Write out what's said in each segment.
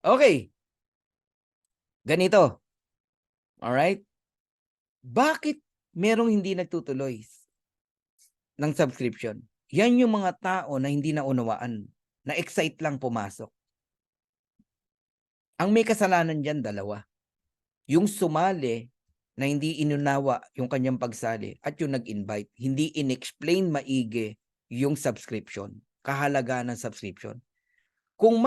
Okay, ganito. Alright? Bakit merong hindi nagtutuloy ng subscription? Yan yung mga tao na hindi naunawaan, na-excite lang pumasok. Ang may kasalanan diyan dalawa. Yung sumali na hindi inunawa yung kanyang pagsali at yung nag-invite, hindi inexplain maigi yung subscription, kahalagaan ng subscription. Kung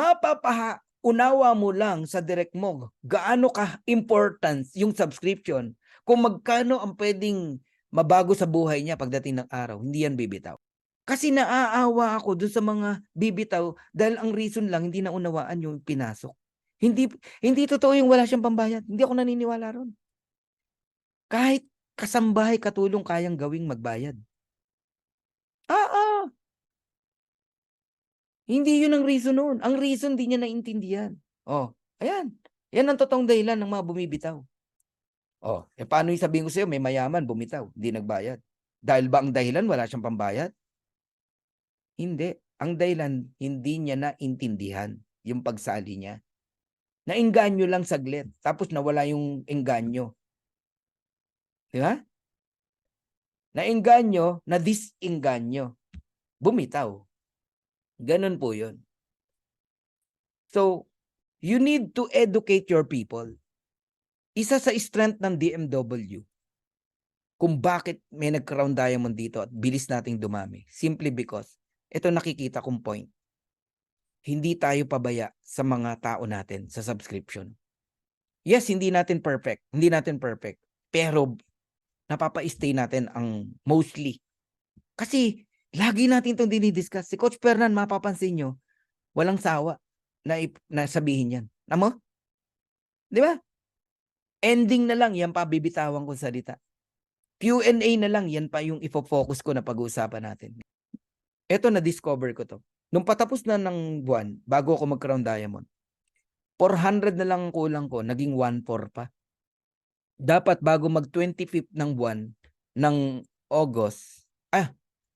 unawa mo lang sa direct mo, gaano ka importance yung subscription, kung magkano ang pwedeng mabago sa buhay niya pagdating ng araw, hindi yan bibitaw. Kasi naaawa ako dun sa mga bibitaw dahil ang reason lang hindi naunawaan yung pinasok. Hindi hindi totoo yung wala siyang pambayad. Hindi ako naniniwala ron. Kahit kasambahay katulong kayang gawing magbayad. Oo. Hindi yun ang reason nun. Ang reason di niya naintindihan. Oh, ayan. Yan ang totoong dahilan ng mga bumibitaw. Oh, paano yung sabihin ko sa'yo, may mayaman, bumitaw, hindi nagbayad. Dahil ba ang dahilan, wala siyang pambayad? Hindi. Ang dahilan, hindi niya naintindihan yung pagsali niya. Naengganyo lang saglit, tapos nawala yung engganyo. Di ba? Naengganyo, na disengganyo. Bumitaw. Ganun po yun. So, you need to educate your people. Isa sa strength ng DMW, kung bakit may nag-crown diamond dito at bilis nating dumami, simply because, ito nakikita kong point, hindi tayo pabaya sa mga tao natin sa subscription. Yes, hindi natin perfect, pero napapa-stay natin ang mostly. Kasi, lagi natin itong dinidiscuss. Si Coach Fernan, mapapansin nyo, walang sawa na sabihin yan. Amo? Di ba? Ending na lang, yan pa bibitawan kong salita. Q&A na lang, yan pa yung ifo-focus ko na pag-uusapan natin. Ito, na-discover ko to. Nung patapos na ng buwan, bago ako mag-crown diamond, 400 na lang kulang ko, naging 1.4 pa. Dapat bago mag-25th ng buwan ng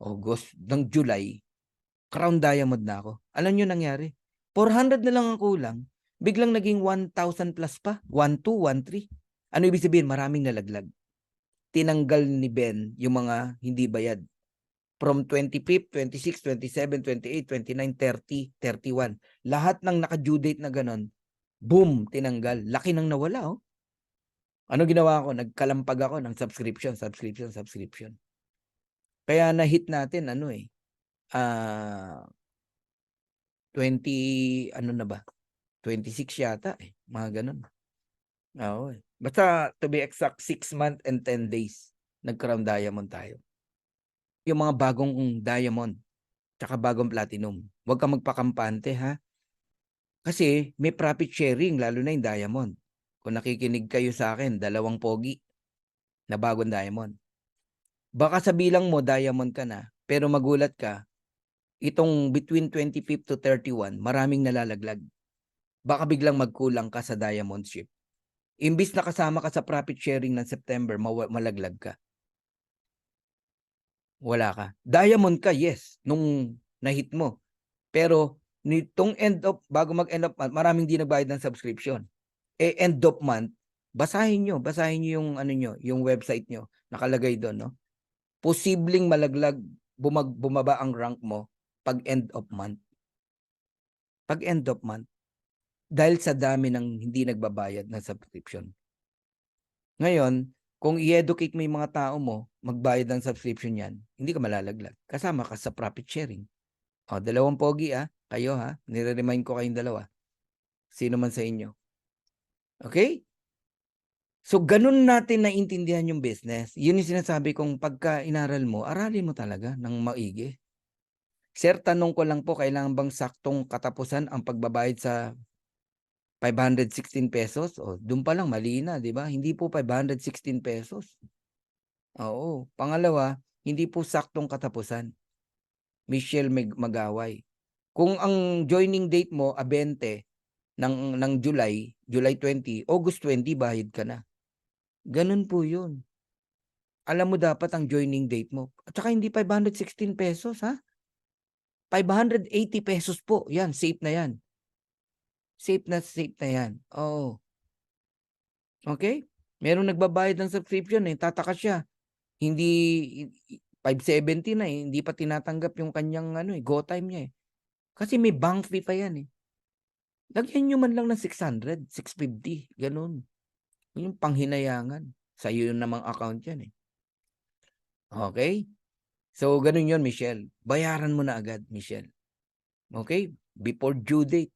ng July, crown diamond na ako. Alam nyo nangyari? 400 na lang ang kulang, biglang naging 1,000 plus pa, 1,2, 1,3. Ano ibig sabihin? Maraming nalaglag. Tinanggal ni Ben yung mga hindi bayad. From 25th, 26, 27, 28, 29, 30, 31. Lahat ng naka-due date na ganon, boom, tinanggal. Laki nang nawala, oh. Ano ginawa ko? Nagkalampag ako ng subscription. Kaya na-hit natin, 20, ano na ba? 26 yata, mga ganon. Oo, eh. Basta, to be exact, 6 months and 10 days, nag-crown diamond tayo. Yung mga bagong diamond, tsaka bagong platinum, huwag kang magpakampante, ha? Kasi may profit sharing, lalo na yung diamond. Kung nakikinig kayo sa akin, 2 pogi na bagong diamond. Baka sa bilang mo, diamond ka na, pero magulat ka, itong between 25 to 31, maraming nalalaglag. Baka biglang magkulang ka sa diamond ship. Imbis na kasama ka sa profit sharing ng September, malaglag ka. Wala ka. Diamond ka, yes, nung na-hit mo. Pero, nitong bago mag-end of month, maraming di nagbayad ng subscription. End of month, basahin nyo yung yung website nyo, nakalagay doon, no? Posibleng malaglag, bumaba ang rank mo pag end of month. Pag end of month. Dahil sa dami ng hindi nagbabayad ng subscription. Ngayon, kung i-educate mo yung mga tao mo, magbayad ng subscription yan, hindi ka malalaglag. Kasama ka sa profit sharing. O, 2 pogi, kayo, nire-remind ko kayong 2. Sino man sa inyo. Okay? So, ganun natin naintindihan yung business. Yun yung sinasabi kong pagka inaral mo, aralin mo talaga ng maigi. Sir, tanong ko lang po, kailangan bang saktong katapusan ang pagbabayad sa 516 pesos? O, doon pa lang, mali na, di ba? Hindi po 516 pesos. Oo. Pangalawa, hindi po saktong katapusan. Michelle Magaway. Kung ang joining date mo, 20 ng July 20, August 20, bayad ka na. Ganun po yun. Alam mo dapat ang joining date mo. At saka hindi 516 pesos, 580 pesos po. Yan, safe na yan. safe na yan. Oo. Okay? Merong nagbabayad ng subscription eh, tataka siya. Hindi 570 na eh, hindi pa tinatanggap yung kanyang go time niya eh. Kasi may bank fee pa yan eh. Lagyan nyo man lang ng 600, 650, ganun. Yung panghinayangan. Sa iyo namang account yan eh. Okay? So, ganun yun, Michelle. Bayaran mo na agad, Michelle. Okay? Before due date.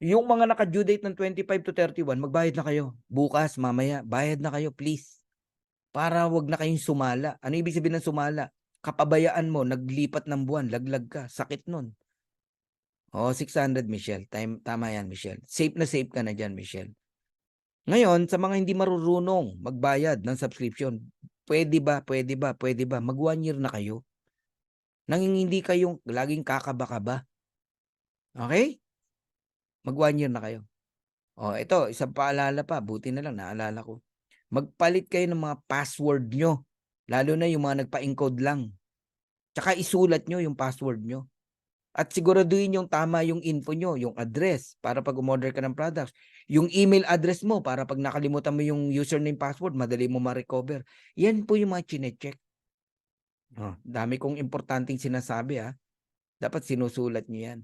Yung mga naka-due date ng 25 to 31, magbayad na kayo. Bukas, mamaya, bayad na kayo, please. Para wag na kayong sumala. Ano ibig sabihin ng sumala? Kapabayaan mo, naglipat ng buwan, laglag ka. Sakit nun. 600, Michelle. Tama yan, Michelle. Safe na safe ka na dyan, Michelle. Ngayon, sa mga hindi marurunong magbayad ng subscription, pwede ba? Mag 1 year na kayo. Nang hindi kayong laging kakaba-kaba. Okay? Mag 1 year na kayo. Ito, isang paalala pa. Buti na lang, naalala ko. Magpalit kayo ng mga password nyo. Lalo na yung mga nagpa-encode lang. Tsaka isulat nyo yung password nyo. At siguraduhin yung tama yung info nyo, yung address para pag umorder ka ng products. Yung email address mo para pag nakalimutan mo yung username password, madali mo ma-recover. Yan po yung mga chinecheck. Dami kong importanteng sinasabi ha. Dapat sinusulat nyo yan.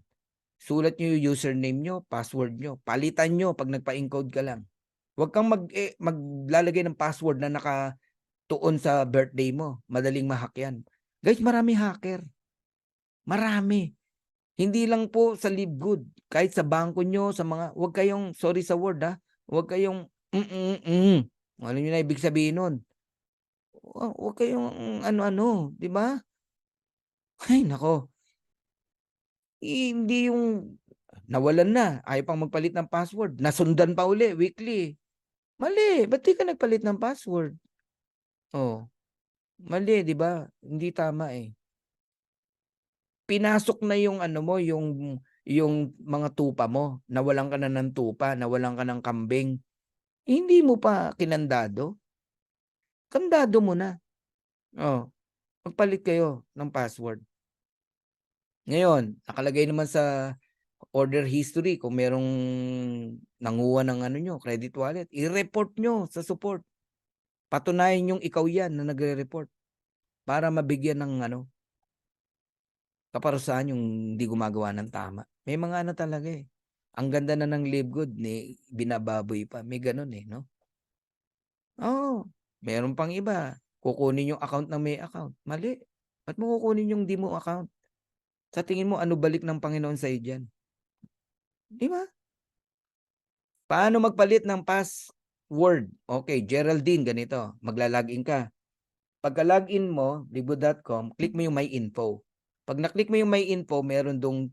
Sulat nyo yung username nyo, password nyo. Palitan nyo pag nagpa-encode ka lang. Huwag kang maglalagay ng password na nakatuon sa birthday mo. Madaling ma-hack yan. Guys, marami hacker. Marami. Hindi lang po sa LiveGood. Kahit sa bangko nyo, sa mga, huwag kayong, sorry sa word ha, huwag kayong, Alam nyo na ibig sabihin nun. Huwag kayong ano-ano, di ba? Ay, nako. Hindi yung nawalan na, ayaw pang magpalit ng password. Nasundan pa uli, weekly. Mali, ba't di ka nagpalit ng password? Mali, di ba? Hindi tama eh. Pinasok na yung mo, yung mga tupa mo. Nawalan ka na ng tupa, nawalan ka ng kambing. Hindi mo pa kinandado. Kandado mo na. Magpalit kayo ng password. Ngayon, nakalagay naman sa order history kung merong nanguha ng nyo, credit wallet, i-report nyo sa support. Patunayan yung ikaw yan na nagre-report para mabigyan ng kaparusahan yung hindi gumagawa ng tama. May mga talaga eh. Ang ganda na ng LiveGood, binababoy pa. May ganun eh, no? Meron pang iba. Kukunin yung account ng may account. Mali. Ba't mo kukunin yung di mo account? Sa tingin mo, ano balik ng Panginoon sa'yo dyan? Di ba? Paano magpalit ng password? Okay, Geraldine, ganito. Magla-login ka. Pagka-login mo, livegood.com, click mo yung My Info. Pag na-click mo yung My Info, meron dong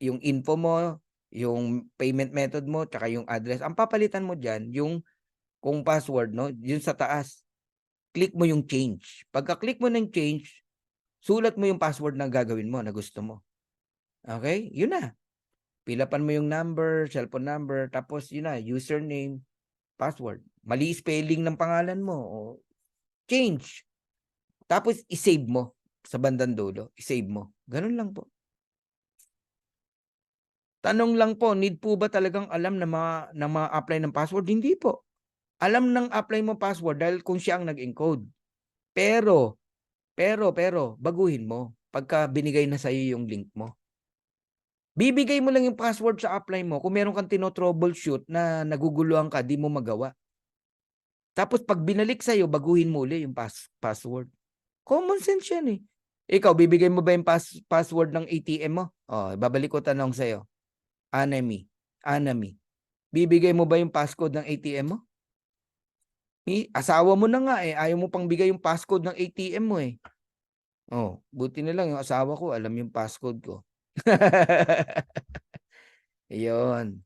yung info mo, yung payment method mo, tsaka yung address. Ang papalitan mo dyan, yung kung password, no? Yun sa taas. Click mo yung change. Pagka-click mo ng change, sulat mo yung password na gagawin mo, na gusto mo. Okay? Yun na. Pilapan mo yung number, cellphone number, tapos yun na, username, password. Mali spelling ng pangalan mo. Change. Tapos, isave mo sa bandang dulo. Isave mo. Ganun lang po. Tanong lang po, need po ba talagang alam na ma-apply ng password? Hindi po. Alam ng apply mo password dahil kung siya ang nag-encode. Pero, baguhin mo pagka binigay na sa'yo yung link mo. Bibigay mo lang yung password sa apply mo kung meron kang tino-troubleshoot na naguguluhan ka, di mo magawa. Tapos pag binalik sa'yo, baguhin mo uli yung password. Common sense yan eh. Ikaw, bibigay mo ba yung password ng ATM mo? Babalik ko tanong sa'yo. Anami. Bibigay mo ba yung passcode ng ATM mo? Asawa mo na nga eh. Ayaw mo pang bigay yung passcode ng ATM mo eh. Buti na lang yung asawa ko, alam yung passcode ko. Ayun.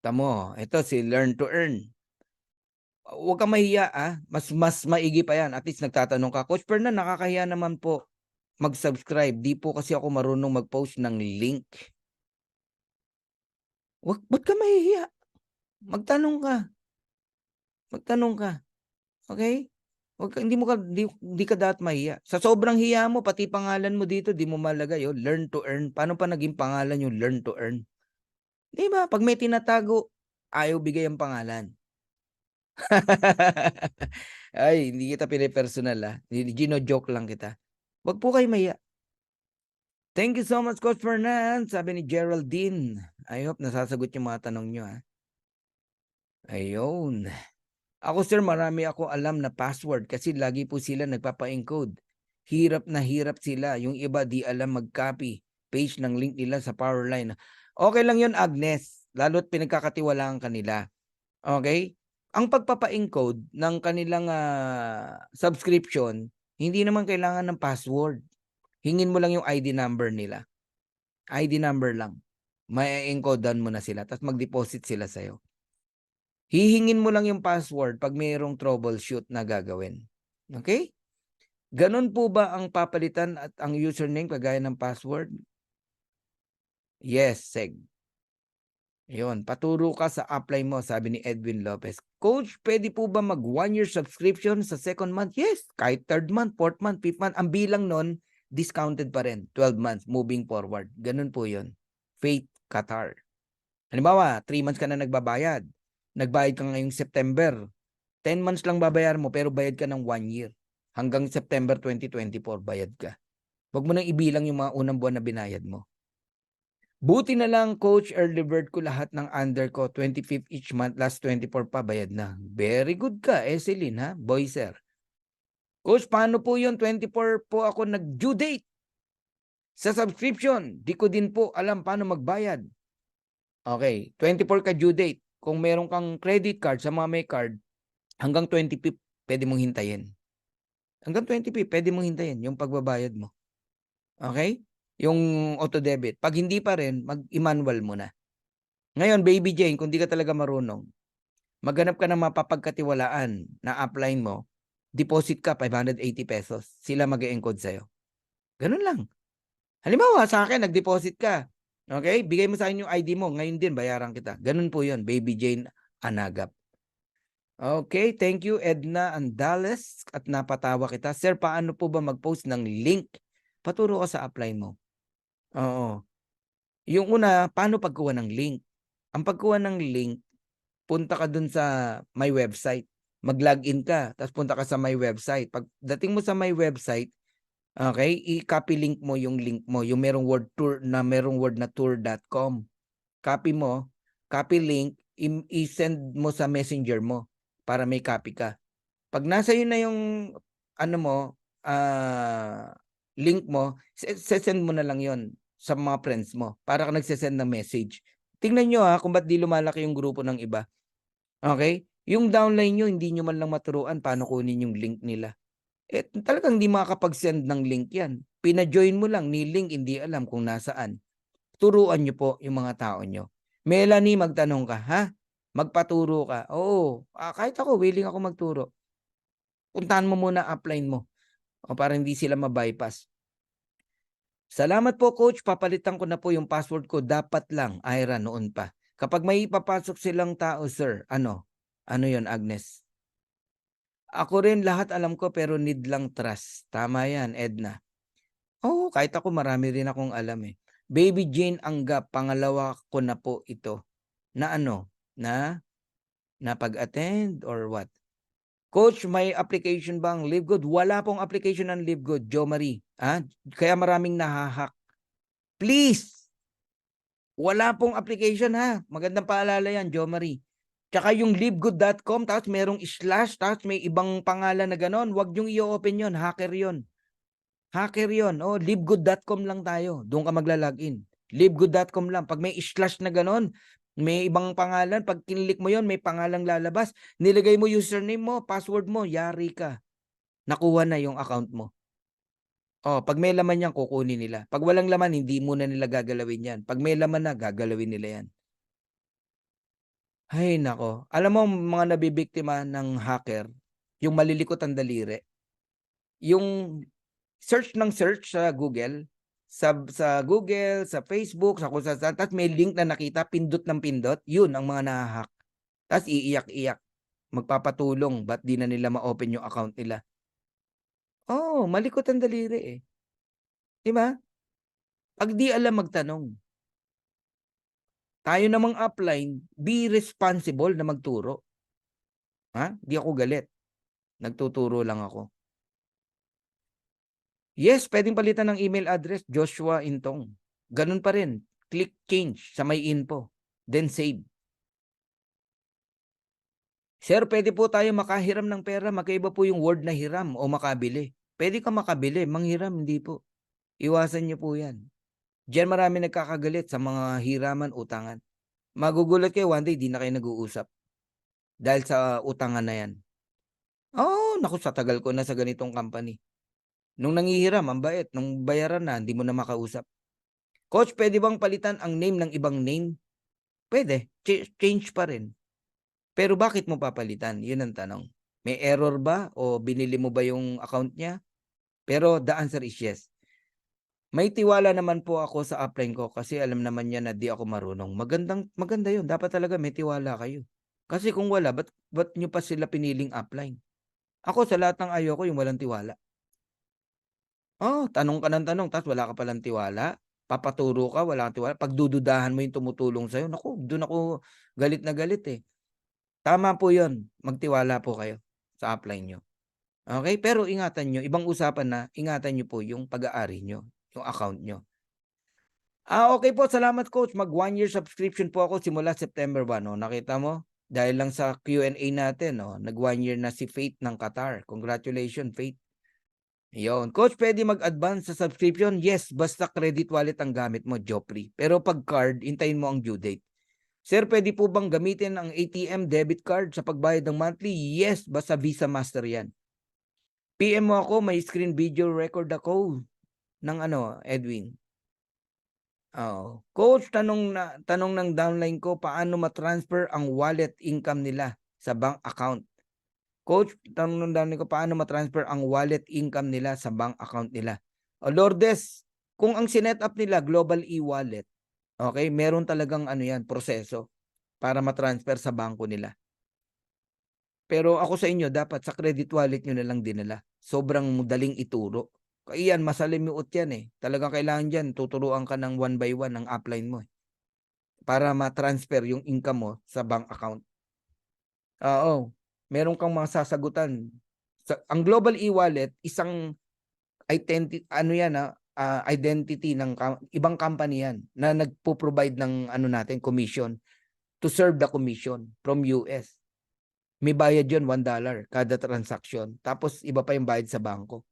Tamo, ito si Learn to Earn. Huwag kang mahiya Mas maigi pa yan. At least nagtatanong ka, Coach Fernan, nakakahiya naman po mag-subscribe. Di po kasi ako marunong mag-post ng link. Ba't ka mahihiya? Magtanong ka. Okay? Hindi ka dapat mahiya. Sa sobrang hiya mo, pati pangalan mo dito, di mo malagay, learn to earn. Paano pa naging pangalan yung learn to earn? Di ba? Pag may tinatago, ayaw bigay ang pangalan. Ay, hindi kita pinipersonal, Gino-joke lang kita. Wag po kayo mahiya. Thank you so much, Coach Fernan. Sabi ni Geraldine. I hope nasasagot yung mga tanong nyo, Ayun. Ako, sir, marami ako alam na password kasi lagi po sila nagpapa-encode. Hirap na hirap sila. Yung iba di alam mag-copy page ng link nila sa Powerline. Okay lang yun, Agnes. Lalo't pinagkakatiwalaan kanila. Okay? Ang pagpapa-encode ng kanilang subscription, hindi naman kailangan ng password. Hingin mo lang yung ID number nila. ID number lang. May encodean mo na sila. Tapos mag-deposit sila sa'yo. Hihingin mo lang yung password pag mayroong troubleshoot na gagawin. Okay? Ganun po ba ang papalitan at ang username kagaya ng password? Yes, Seg. Ayun, paturo ka sa apply mo, sabi ni Edwin Lopez. Coach, pwede po ba mag 1-year subscription sa second month? Yes, kahit third month, fourth month, fifth month. Ang bilang nun, discounted pa rin. 12 months, moving forward. Ganun po yun. Faith Qatar. Halimbawa, 3 months ka na nagbabayad. Nagbayad ka ngayong September. 10 months lang babayar mo pero bayad ka ng 1 year. Hanggang September 2024 bayad ka. Huwag mo nang ibilang yung mga unang buwan na binayad mo. Buti na lang, Coach, early bird ko lahat ng under ko. 25th each month, last 24 pa, bayad na. Very good ka, Eselin, ha? Boy, sir. Coach, paano po yun? 24 po ako nag-due date sa subscription. Di ko din po alam paano magbayad. Okay, 24 ka due date. Kung meron kang credit card sa mga may card, hanggang 25th, pwede mong hintayin. Hanggang 25th, pwede mong hintayin yung pagbabayad mo. Okay? Yung auto-debit. Pag hindi pa rin, mag-manual mo na. Ngayon, Baby Jane, kung di ka talaga marunong, maghanap ka ng mapapagkatiwalaan na upline mo, deposit ka 580 pesos. Sila mag-e-encode sa'yo. Ganun lang. Halimbawa, sa akin, nag-deposit ka. Okay? Bigay mo sa akin yung ID mo. Ngayon din, bayaran kita. Ganun po yun, Baby Jane Anagap. Okay, thank you, Edna Andales. At napatawa kita. Sir, paano po ba mag-post ng link? Paturo ka sa upline mo. Oo. Yung una, paano pagkuha ng link? Ang pagkuha ng link, punta ka dun sa my website. Mag-login ka, tapos punta ka sa my website. Pag dating mo sa my website, okay, i-copy link mo yung link mo, yung merong word na tour.com. Copy mo, copy link, i-send mo sa messenger mo para may copy ka. Pag nasa yun na yung link mo, send mo na lang yon sa mga friends mo para ka nagsesend ng message. Tingnan nyo kung ba't di lumalaki yung grupo ng iba. Okay? Yung downline nyo, hindi nyo man lang maturuan paano kunin yung link nila. Talagang hindi makakapag-send ng link yan. Pina-join mo lang ni link, hindi alam kung nasaan. Turuan nyo po yung mga tao nyo. Melanie, magtanong ka, ha? Magpaturo ka. Oo, kahit ako, willing ako magturo. Puntahan mo muna upline mo para hindi sila ma-bypass. Salamat po, Coach. Papalitan ko na po yung password ko. Dapat lang, Ira, noon pa. Kapag may ipapasok silang tao, sir, ano yon, Agnes? Ako rin lahat alam ko pero need lang trust. Tama yan, Edna. Oo, kahit ako marami rin akong alam eh. Baby Jane Anggap, pangalawa ko na po ito. Na na pag-attend or what? Coach, may application bang LiveGood? Wala pong application ng LiveGood, Jo Marie. Kaya maraming nahahack. Please! Wala pong application ha. Magandang paalala yan, Jo Marie. Tsaka yung livegood.com, tapos merong slash, tapos may ibang pangalan na ganon. Huwag niyong i-open yon, hacker yon. Hacker yon. Livegood.com lang tayo. Doon ka magla-login. Livegood.com lang. Pag may slash na ganon, may ibang pangalan, pag kinilik mo yon, may pangalang lalabas. Nilagay mo username mo, password mo, yari ka. Nakuha na yung account mo. Pag may laman yan, kukunin nila. Pag walang laman, hindi muna nila gagalawin yan. Pag may laman na, gagalawin nila yan. Ay, nako. Alam mo, mga nabibiktima ng hacker, yung malilikot ang daliri. Yung search sa Google, sa Google, sa Facebook, sa kung saan, tapos may link na nakita, pindot ng pindot, yun ang mga nahahack. Tapos iiyak-iyak. magpapatulong, ba't di na nila ma-open yung account nila? Oo, malikot ang daliri eh. 'Di ba? 'Pag di alam magtanong. Tayo namang upline, be responsible na magturo. Ha? Di ako galit. Nagtuturo lang ako. Yes, pwedeng palitan ng email address, Joshua Intong. Ganun pa rin. Click change sa may info. Then save. Sir, pwede po tayo makahiram ng pera. Magkaiba po yung word na hiram o makabili. Pwede ka makabili, manghiram, hindi po. Iwasan niyo po yan. Diyan marami nagkakagalit sa mga hiraman, utangan. Magugulat kayo, one day, di na kayo nag-uusap. Dahil sa utangan na yan. Oo, naku, sa tagal ko na sa ganitong company. Nung nanghihiram, ang bait. Nung bayaran na, hindi mo na makausap. Coach, pwede bang palitan ang name ng ibang name? Pwede. Change pa rin. Pero bakit mo papalitan? Yun ang tanong. May error ba? O binili mo ba yung account niya? Pero the answer is yes. May tiwala naman po ako sa upline ko kasi alam naman niya na di ako marunong. Maganda yun. Dapat talaga may tiwala kayo. Kasi kung wala, ba't nyo pa sila piniling upline? Ako sa lahat ng ayoko yung walang tiwala. Tanong ka ng tanong tapos wala ka palang tiwala. Papaturo ka, wala kang tiwala. Pagdududahan mo yung tumutulong sa'yo, naku, doon ako galit na galit eh. Tama po yun. Magtiwala po kayo sa upline nyo. Okay? Pero ingatan nyo, ibang usapan na, ingatan nyo po yung pag-aari nyo, yung account nyo. Okay po, salamat coach. Mag 1 year subscription po ako simula September 1. No? Nakita mo? Dahil lang sa Q&A natin, no? Nag 1 year na si Faith ng Qatar. Congratulations, Faith. Yun. Coach, pwede mag-advance sa subscription? Yes, basta credit wallet ang gamit mo, Joffrey. Pero pag card, hintayin mo ang due date. Sir, pwede po bang gamitin ang ATM debit card sa pagbayad ng monthly? Yes, basta Visa Master yan. PM mo ako, may screen video record ako ng Edwin. Coach, tanong ng downline ko, paano ma-transfer ang wallet income nila sa bank account? Coach, tanong ko, paano matransfer ang wallet income nila sa bank account nila? Lourdes, kung ang sinet up nila global e-wallet, okay, meron talagang proseso para matransfer sa bangko nila. Pero ako sa inyo, dapat sa credit wallet nyo na lang dinala. Sobrang daling ituro. Kaya yan, masalimuot yan eh. Talagang kailangan dyan, tuturuan ka ng 1 by 1 ng upline mo eh, para matransfer yung income mo sa bank account. Oo. Meron kang mga sasagutan. Ang global e-wallet, isang identity, identity ng ibang company yan na nagpo-provide ng natin, commission to serve the commission from US. May bayad yun, $1 kada transaction. Tapos iba pa yung bayad sa bangko.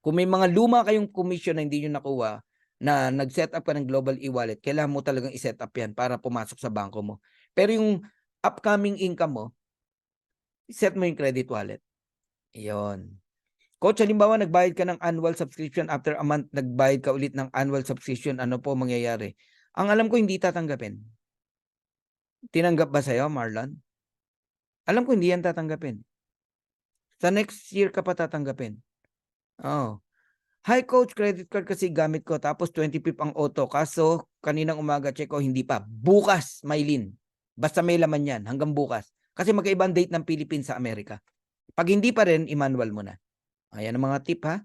Kung may mga luma kayong commission na hindi nyo nakuha, na nag-set up ka ng global e-wallet, kailangan mo talagang i-set up yan para pumasok sa bangko mo. Pero yung upcoming income mo, set mo yung credit wallet. Iyon. Coach, halimbawa nagbayad ka ng annual subscription, after a month nagbayad ka ulit ng annual subscription, ano po mangyayari? Ang alam ko hindi tatanggapin. Tinanggap ba sa'yo, Marlon? Alam ko hindi yan tatanggapin. Sa next year ka pa tatanggapin. Hi coach, credit card kasi gamit ko tapos 25 ang auto. Kaso kaninang umaga check ko hindi pa. Bukas, Maylin. Basta may laman yan hanggang bukas. Kasi magkaibang date ng Philippines sa Amerika. Pag hindi pa rin, i-manual mo na. Ayan ang mga tip ha.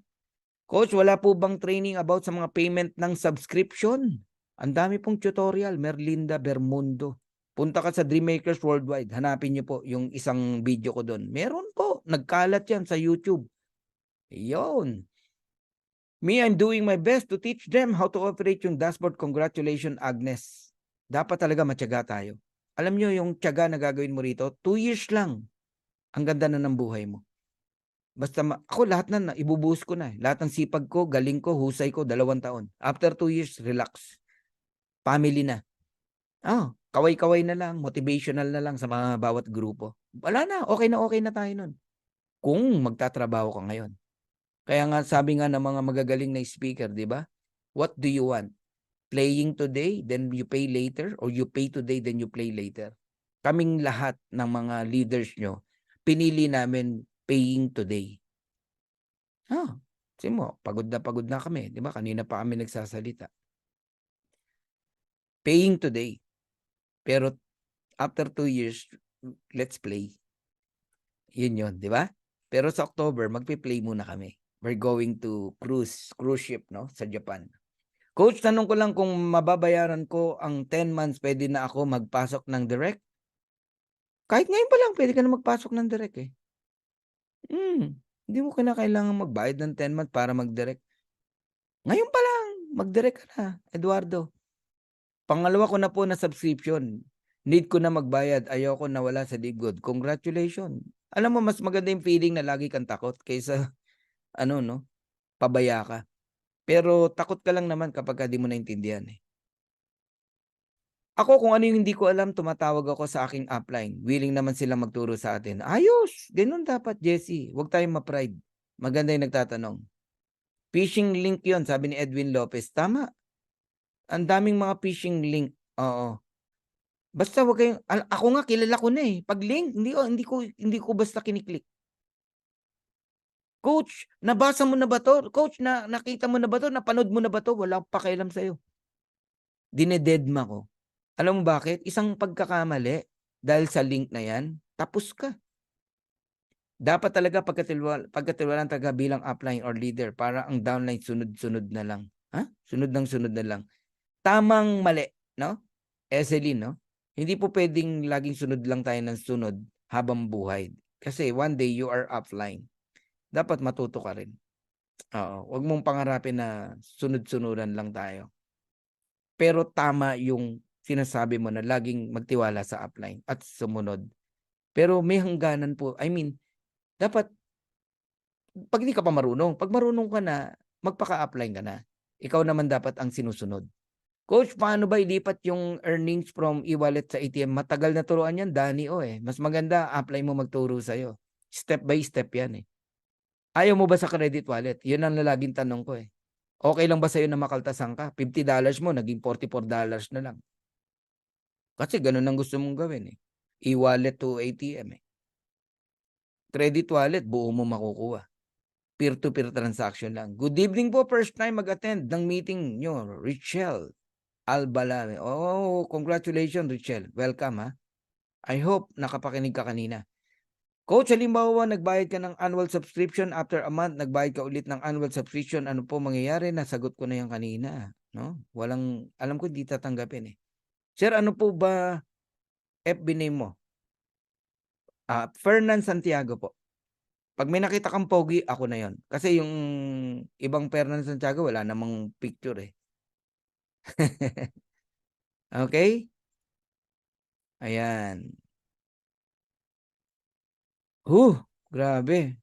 Coach, wala po bang training about sa mga payment ng subscription? Ang dami pong tutorial. Merlinda Bermundo. Punta ka sa Dreammakers Worldwide. Hanapin niyo po yung isang video ko doon. Meron po. Nagkalat yan sa YouTube. Iyon. Me, I'm doing my best to teach them how to operate yung dashboard. Congratulations, Agnes. Dapat talaga matyaga tayo. Alam nyo yung tiyaga na gagawin mo rito, 2 years lang. Ang ganda na ng buhay mo. Basta ako lahat na ibubuhos ko na. Lahat ng sipag ko, galing ko, husay ko, 2 taon. After 2 years, relax. Family na. Kaway-kaway na lang, motivational na lang sa mga bawat grupo. Wala na okay na tayo nun. Kung magtatrabaho ka ngayon. Kaya nga sabi nga ng mga magagaling na speaker, di ba? What do you want? Playing today, then you pay later, or you pay today, then you play later? Kaming lahat ng mga leaders nyo, pinili namin paying today. Kasi mo, pagod na kami. Di ba? Kanina pa kami nagsasalita. Paying today. Pero after 2 years, let's play. Yun, di ba? Pero sa October, magpi-play muna kami. We're going to cruise ship, no? Sa Japan. Coach, tanong ko lang kung mababayaran ko ang 10 months, pwede na ako magpasok ng direct? Kahit ngayon pa lang, pwede ka na magpasok ng direct eh. Hindi mo kailangan magbayad ng 10 months para mag-direct. Ngayon pa lang, mag-direct ka na, Eduardo. Pangalawa ko na po na subscription. Need ko na magbayad. Ayoko na wala sa Libgood. Congratulations. Alam mo, mas maganda yung feeling na lagi kang takot kaysa, pabaya ka. Pero takot ka lang naman kapag di mo naintindihan eh. Ako, kung ano yung hindi ko alam, tumatawag ako sa aking upline. Willing naman sila magturo sa atin. Ayos! Ganun dapat, Jesse. Huwag tayong ma-pride. Maganda yung nagtatanong. Phishing link yon, sabi ni Edwin Lopez. Tama. Ang daming mga phishing link. Oo. Basta wag kayong, ako nga kilala ko na eh. Pag link, hindi ko basta kiniklik. Coach, nabasa mo na ba to? Coach, nakita mo na ba to? Napanood mo na ba to? Wala akong pakialam sa'yo. Dinededma ko. Alam mo bakit? Isang pagkakamali dahil sa link na yan, tapos ka. Dapat talaga pagkatiwalaan talaga bilang upline or leader para ang downline sunod-sunod na lang. Sunod na lang. Tamang mali, no? Eselin, no? Hindi po pwedeng laging sunod lang tayo ng sunod habang buhay. Kasi one day you are offline. Dapat matuto ka rin. Oo. Huwag mong pangarapin na sunod-sunuran lang tayo. Pero tama yung sinasabi mo na laging magtiwala sa upline at sumunod. Pero may hangganan po. I mean, dapat, pag hindi ka pa marunong, pag marunong ka na, magpaka-upline ka na. Ikaw naman dapat ang sinusunod. Coach, paano ba ilipat yung earnings from e-wallet sa ATM? Matagal na turuan yan, Danny eh. Mas maganda, apply mo magturo sa'yo. Step by step yan eh. Ayaw mo ba sa credit wallet? Yun ang laging tanong ko eh. Okay lang ba sa'yo na makaltasan ka? $50 mo, naging $44 na lang. Kasi ganun ang gusto mong gawin eh. E-wallet to ATM eh. Credit wallet, buo mo makukuha. Peer-to-peer transaction lang. Good evening po, first time mag-attend ng meeting nyo, Richelle Albalame. Oh, congratulations, Richelle. Welcome, ha? I hope nakapakinig ka kanina. Coach, halimbawa, nagbayad ka ng annual subscription. After a month, nagbayad ka ulit ng annual subscription. Ano po mangyayari? Nasagot ko na yan kanina. No? Alam ko, hindi tatanggapin eh. Sir, ano po ba FB name mo? Fernan Santiago po. Pag may nakita kang pogi, ako na yon. Kasi yung ibang Fernan Santiago, wala namang picture eh. Okay? Ayan. Grabe.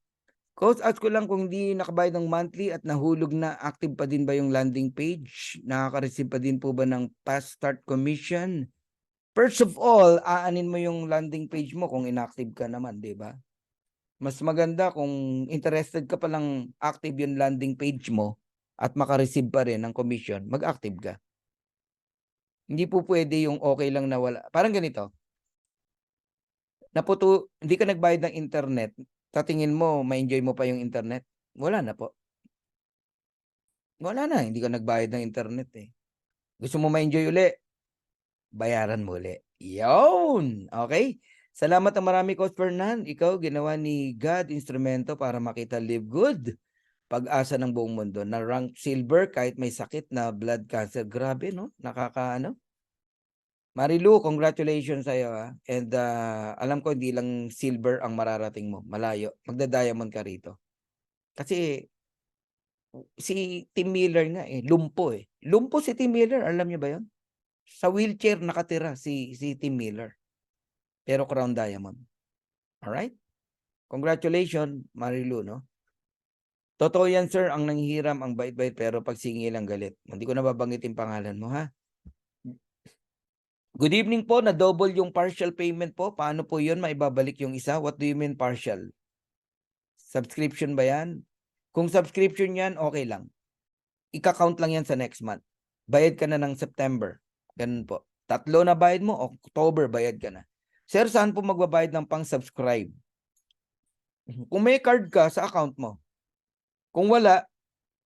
Coach, ask ko lang kung hindi nakabayad ng monthly at nahulog na, active pa din ba yung landing page? Nakaka-receive pa din po ba ng past start commission? First of all, aanin mo yung landing page mo kung inactive ka naman, di ba? Mas maganda kung interested ka palang active yung landing page mo at makareceive pa rin ng commission, mag-active ka. Hindi po pwede yung okay lang na wala. Parang ganito. Hindi ka nagbayad ng internet, tatingin mo, ma-enjoy mo pa yung internet? Wala na po. Wala na, hindi ka nagbayad ng internet eh. Gusto mo ma-enjoy uli? Bayaran mo uli. Yun! Okay? Salamat ang marami, Coach Fernan. Ikaw, ginawa ni God instrumento para makita live good. Pag-asa ng buong mundo. Na rank silver kahit may sakit na blood cancer. Grabe, no? Nakakaano? Marilu, congratulations sa'yo ha. And alam ko hindi lang silver ang mararating mo. Malayo. Magda-diamond ka rito. Kasi si Tim Miller nga eh. Lumpo eh. Lumpo si Tim Miller. Alam niyo ba yun? Sa wheelchair nakatira si Tim Miller. Pero crown diamond. Alright? Congratulations, Marilu, no? Totoo yan, sir. Ang nanghihiram, ang bait-bait, pero pag singil ang galit. Hindi ko na babanggitin pangalan mo, ha? Good evening po. Na-double yung partial payment po. Paano po yun? Maibabalik yung isa? What do you mean partial? Subscription ba yan? Kung subscription yan, okay lang. Ika-count lang yan sa next month. Bayad ka na ng September. Ganun po. 3 na bayad mo, October bayad ka na. Sir, saan po magbabayad ng pang-subscribe? Kung may card ka sa account mo, kung wala,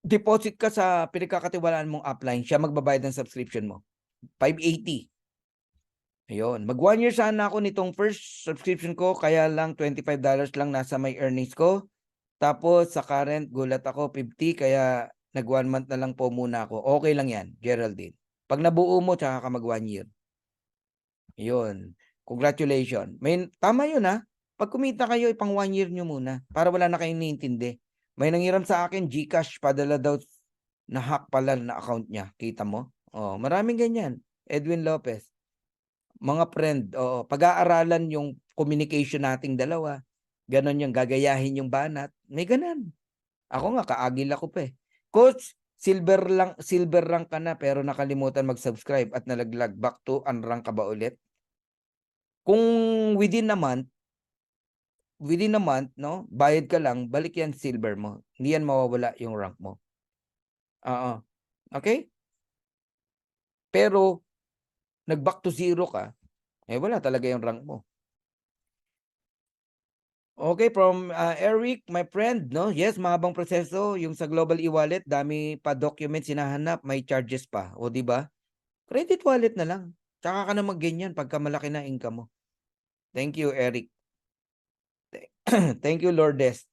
deposit ka sa pinagkakatiwalaan mong upline, siya magbabayad ng subscription mo. 580. Ayun, mag 1 year sana ako nitong first subscription ko kaya lang $25 lang nasa my earnings ko. Tapos sa current gulat ako 50 kaya nag 1 month na lang po muna ako. Okey lang 'yan, Geraldine. 'Pag nabuo mo tsaka ka mag 1 year. Ayun, congratulations. Tama 'yun, 'pag kumita kayo ipang 1 year niyo muna para wala na kayong iniintindi. May nanghiram sa akin GCash padala daw na-hack pala na account niya, kita mo? Oh, maraming ganyan. Edwin Lopez. Mga friend, oo. Pag-aaralan yung communication nating dalawa. Gano'n yung gagayahin yung banat, may gano'n. Ako nga kaagil ako pa, eh. Coach, silver rank ka na pero nakalimutan mag-subscribe at nalaglag, back to unrank ka ba ulit? Kung within a month 'no, bayad ka lang, balik yan silver mo. Hindi yan mawawala yung rank mo. Oo, okey? Pero nag-back to zero ka, eh, wala talaga yung rank mo. Okay, from, Eric, my friend 'no, yes, mahabang proseso yung sa Global E-Wallet, dami pa documents hinahanap, may charges pa, o 'di ba? Credit wallet na lang, tsaka ka na mag-ganyan pagka malaki na income mo. Thank you, Eric. Thank you, Lourdes.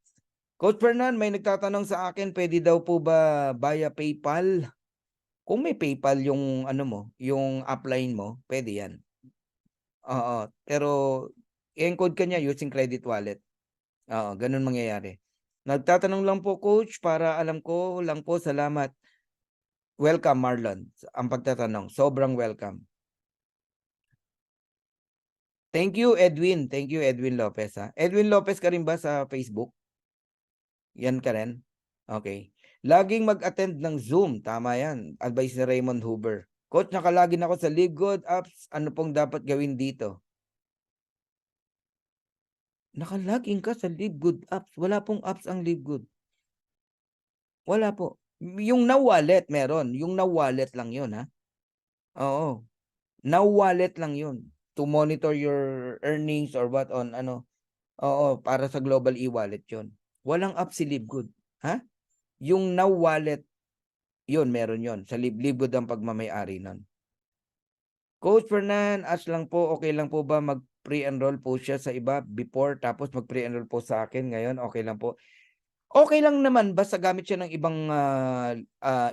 Coach Fernan, may nagtatanong sa akin, puwede daw po ba via PayPal? Kung may PayPal yung ano mo, yung upline mo, puwede 'yan. Oo, pero i-encode ka niya using credit wallet. Oo, gano'n mangyayari. Nagtatanong lang po coach para alam ko lang po, salamat. Welcome Marlon, ang pagtatanong, sobrang welcome. Thank you Edwin Lopez, Edwin Lopez ka rin ba sa Facebook? Yan ka rin? Okey. Laging mag-attend ng Zoom, tama yan, advice ni Raymond Huber. Coach, naka-login ako sa LiveGood apps, ano pong dapat gawin dito? Naka-login ka sa LiveGood apps, wala pong apps ang LiveGood. Wala po. Yung Now Wallet meron, yung Now Wallet lang yun, Oo. Now Wallet lang yun, to monitor your earnings or what on ano, oo, para sa Global E-Wallet yun. Walang app si Livegood, yung Now Wallet, yun meron yun, sa Livegood ang pagmamay-ari nun. Coach Fernan, ask lang po, okey lang po ba mag-pre-enroll po siya sa iba before tapos mag-pre-enroll po sa akin ngayon, okey lang po? Okey lang naman basta gamit siya ng ibang,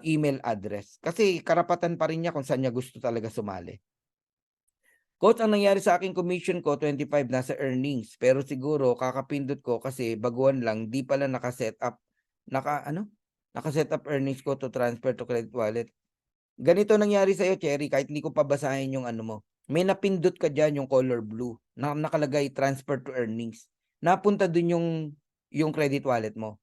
email address. Kasi karapatan pa rin niya kung saan niya gusto talaga sumali. Coach, ang nangyari sa aking commission ko 25 nasa earnings, pero siguro kakapindot ko kasi baguhan lang, 'di pala naka-setup, naka-ano, naka-setup earnings ko to transfer to credit wallet. Ganito nangyari sa'yo Cherry, kahit hindi ko pa basahin yung ano mo, may napindot ka diyan yung color blue na nakalagay transfer to earnings. Napunta dun yung credit wallet mo.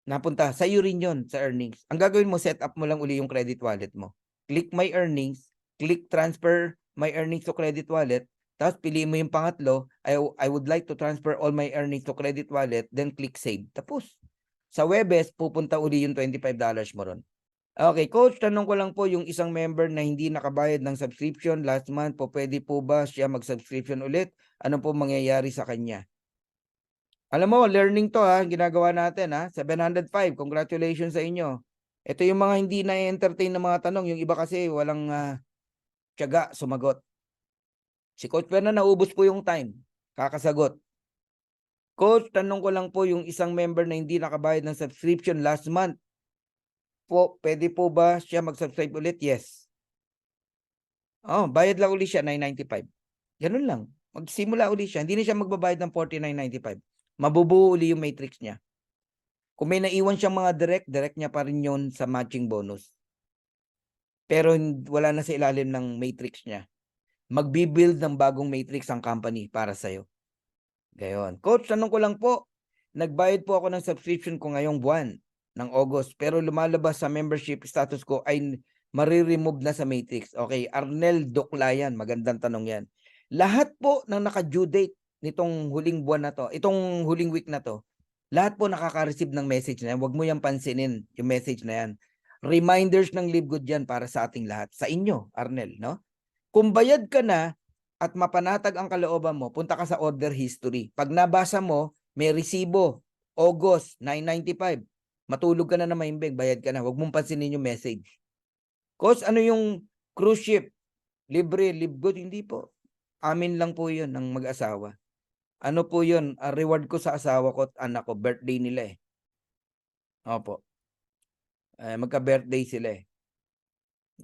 Napunta, sa'yo rin yun, sa earnings. Ang gagawin mo, set up mo lang uli yung credit wallet mo. Click my earnings, click transfer my earnings to credit wallet, tapos piliin mo yung pangatlo, I would like to transfer all my earnings to credit wallet, then click save. Tapos, sa Webes, pupunta uli yung $25 mo ron. Okay, coach, tanong ko lang po, yung isang member na hindi nakabayad ng subscription last month po, pwede po ba siya mag-subscription ulit? Ano po mangyayari sa kanya? Alam mo, learning 'to, ginagawa natin, 705, congratulations sa inyo. Ito yung mga hindi na-e-entertain na mga tanong, yung iba kasi walang, tiyaga sumagot. Si Coach Fernan naubos po yung time, kakasagot. Coach, tanong ko lang po, yung isang member na hindi nakabayad ng subscription last month po, puwede po ba siya mag-subscribe ulit? Yes. Oo, bayad lang uli siya, 995. Gano'n lang, magsimula uli siya, hindi na siya magbabayad ng 49.95. Mabubuo uli yung matrix niya. Kung may naiwan siyang mga direct niya pa rin yun sa matching bonus. Pero wala na sa ilalim ng matrix niya. Magbi-build ng bagong matrix ang company para sa'yo. Gayon. Coach, tanong ko lang po, nagbayad po ako ng subscription ko ngayong buwan ng August, pero lumalabas sa membership status ko ay mare-remove na sa matrix. Okay, Arnel Duklayan, magandang tanong yan. Lahat po ng naka-due date nitong huling buwan na to, itong huling week na to, lahat po nakaka-receive ng message na yan. Huwag mo yan pansinin, yung message na yan. Reminders ng Livegood yan para sa ating lahat. Sa inyo, Arnel, no? Kung bayad ka na at mapanatag ang kalooban mo, punta ka sa order history. Pag nabasa mo, may resibo, August, 995. Matulog ka na na maimbing, bayad ka na. Huwag mong pansinin yung message. Coach, ano yung cruise ship? Libre, Livegood? Hindi po. Amin lang po 'yun ng mag-asawa. Ano po 'yun, reward ko sa asawa ko at anak ko, birthday nila, eh. Opo, magka-birthday sila, eh.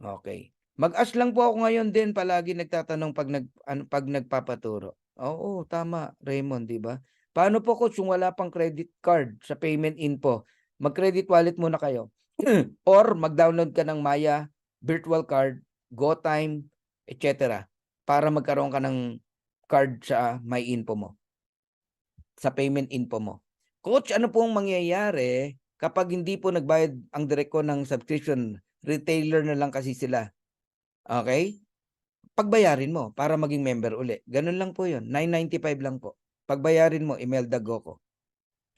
Okey. Mag-ask lang po ako ngayon din palagi nagtatanong 'pag nagpapaturo. Oo, tama Raymond, 'di ba? Paano po coach kung wala pang credit card sa payment info? Mag-credit wallet muna kayo or mag-download ka ng Maya virtual card, GoTyme, et cetera, para magkaroon ka ng card sa MyInfo mo, sa payment info mo. Coach, ano pong mangyayari kapag hindi po nagbayad ang direct ko ng subscription, retailer na lang kasi sila, okey? Pagbayarin mo para maging member uli, gano'n lang po 'yun, 9.95 lang po. Pagbayarin mo, Imelda Goco,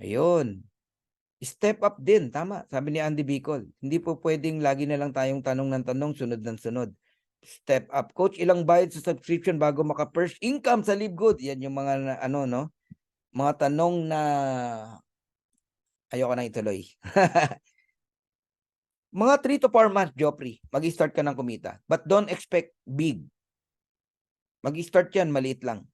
ayun. Step up din, tama, sabi ni Andy Bicol, hindi po puwedeng lagi na lang tayong tanong ng tanong, sunod ng sunod. Step up. Coach, ilang bayad sa subscription bago maka-first income sa Livegood? 'Yan yung mga na ano 'no, mga tanong na ayoko nang ituloy. Mga 3 to 4 months, Joffrey, mag-i-start ka ng kumita, but don't expect big. Mag-i-start 'yan, maliit lang.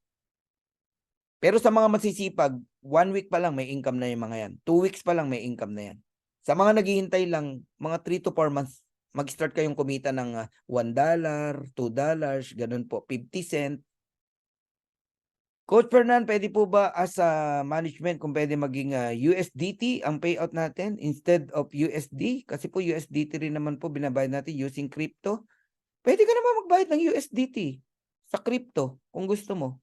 Pero sa mga masisipag, 1 week pa lang may income na yung mga 'yan, 2 weeks pa lang may income na 'yan. Sa mga naghihintay lang, mga 3 to 4 months, mag-start kayong kumita ng, $1, $2, gano'n po, 50 cent. Coach Fernan, puwede po ba as a management kung puwede maging, USDT ang payout natin instead of USD? Kasi po USDT rin naman po binabayad natin using crypto. Puwede ka naman magbayad ng USDT sa crypto kung gusto mo,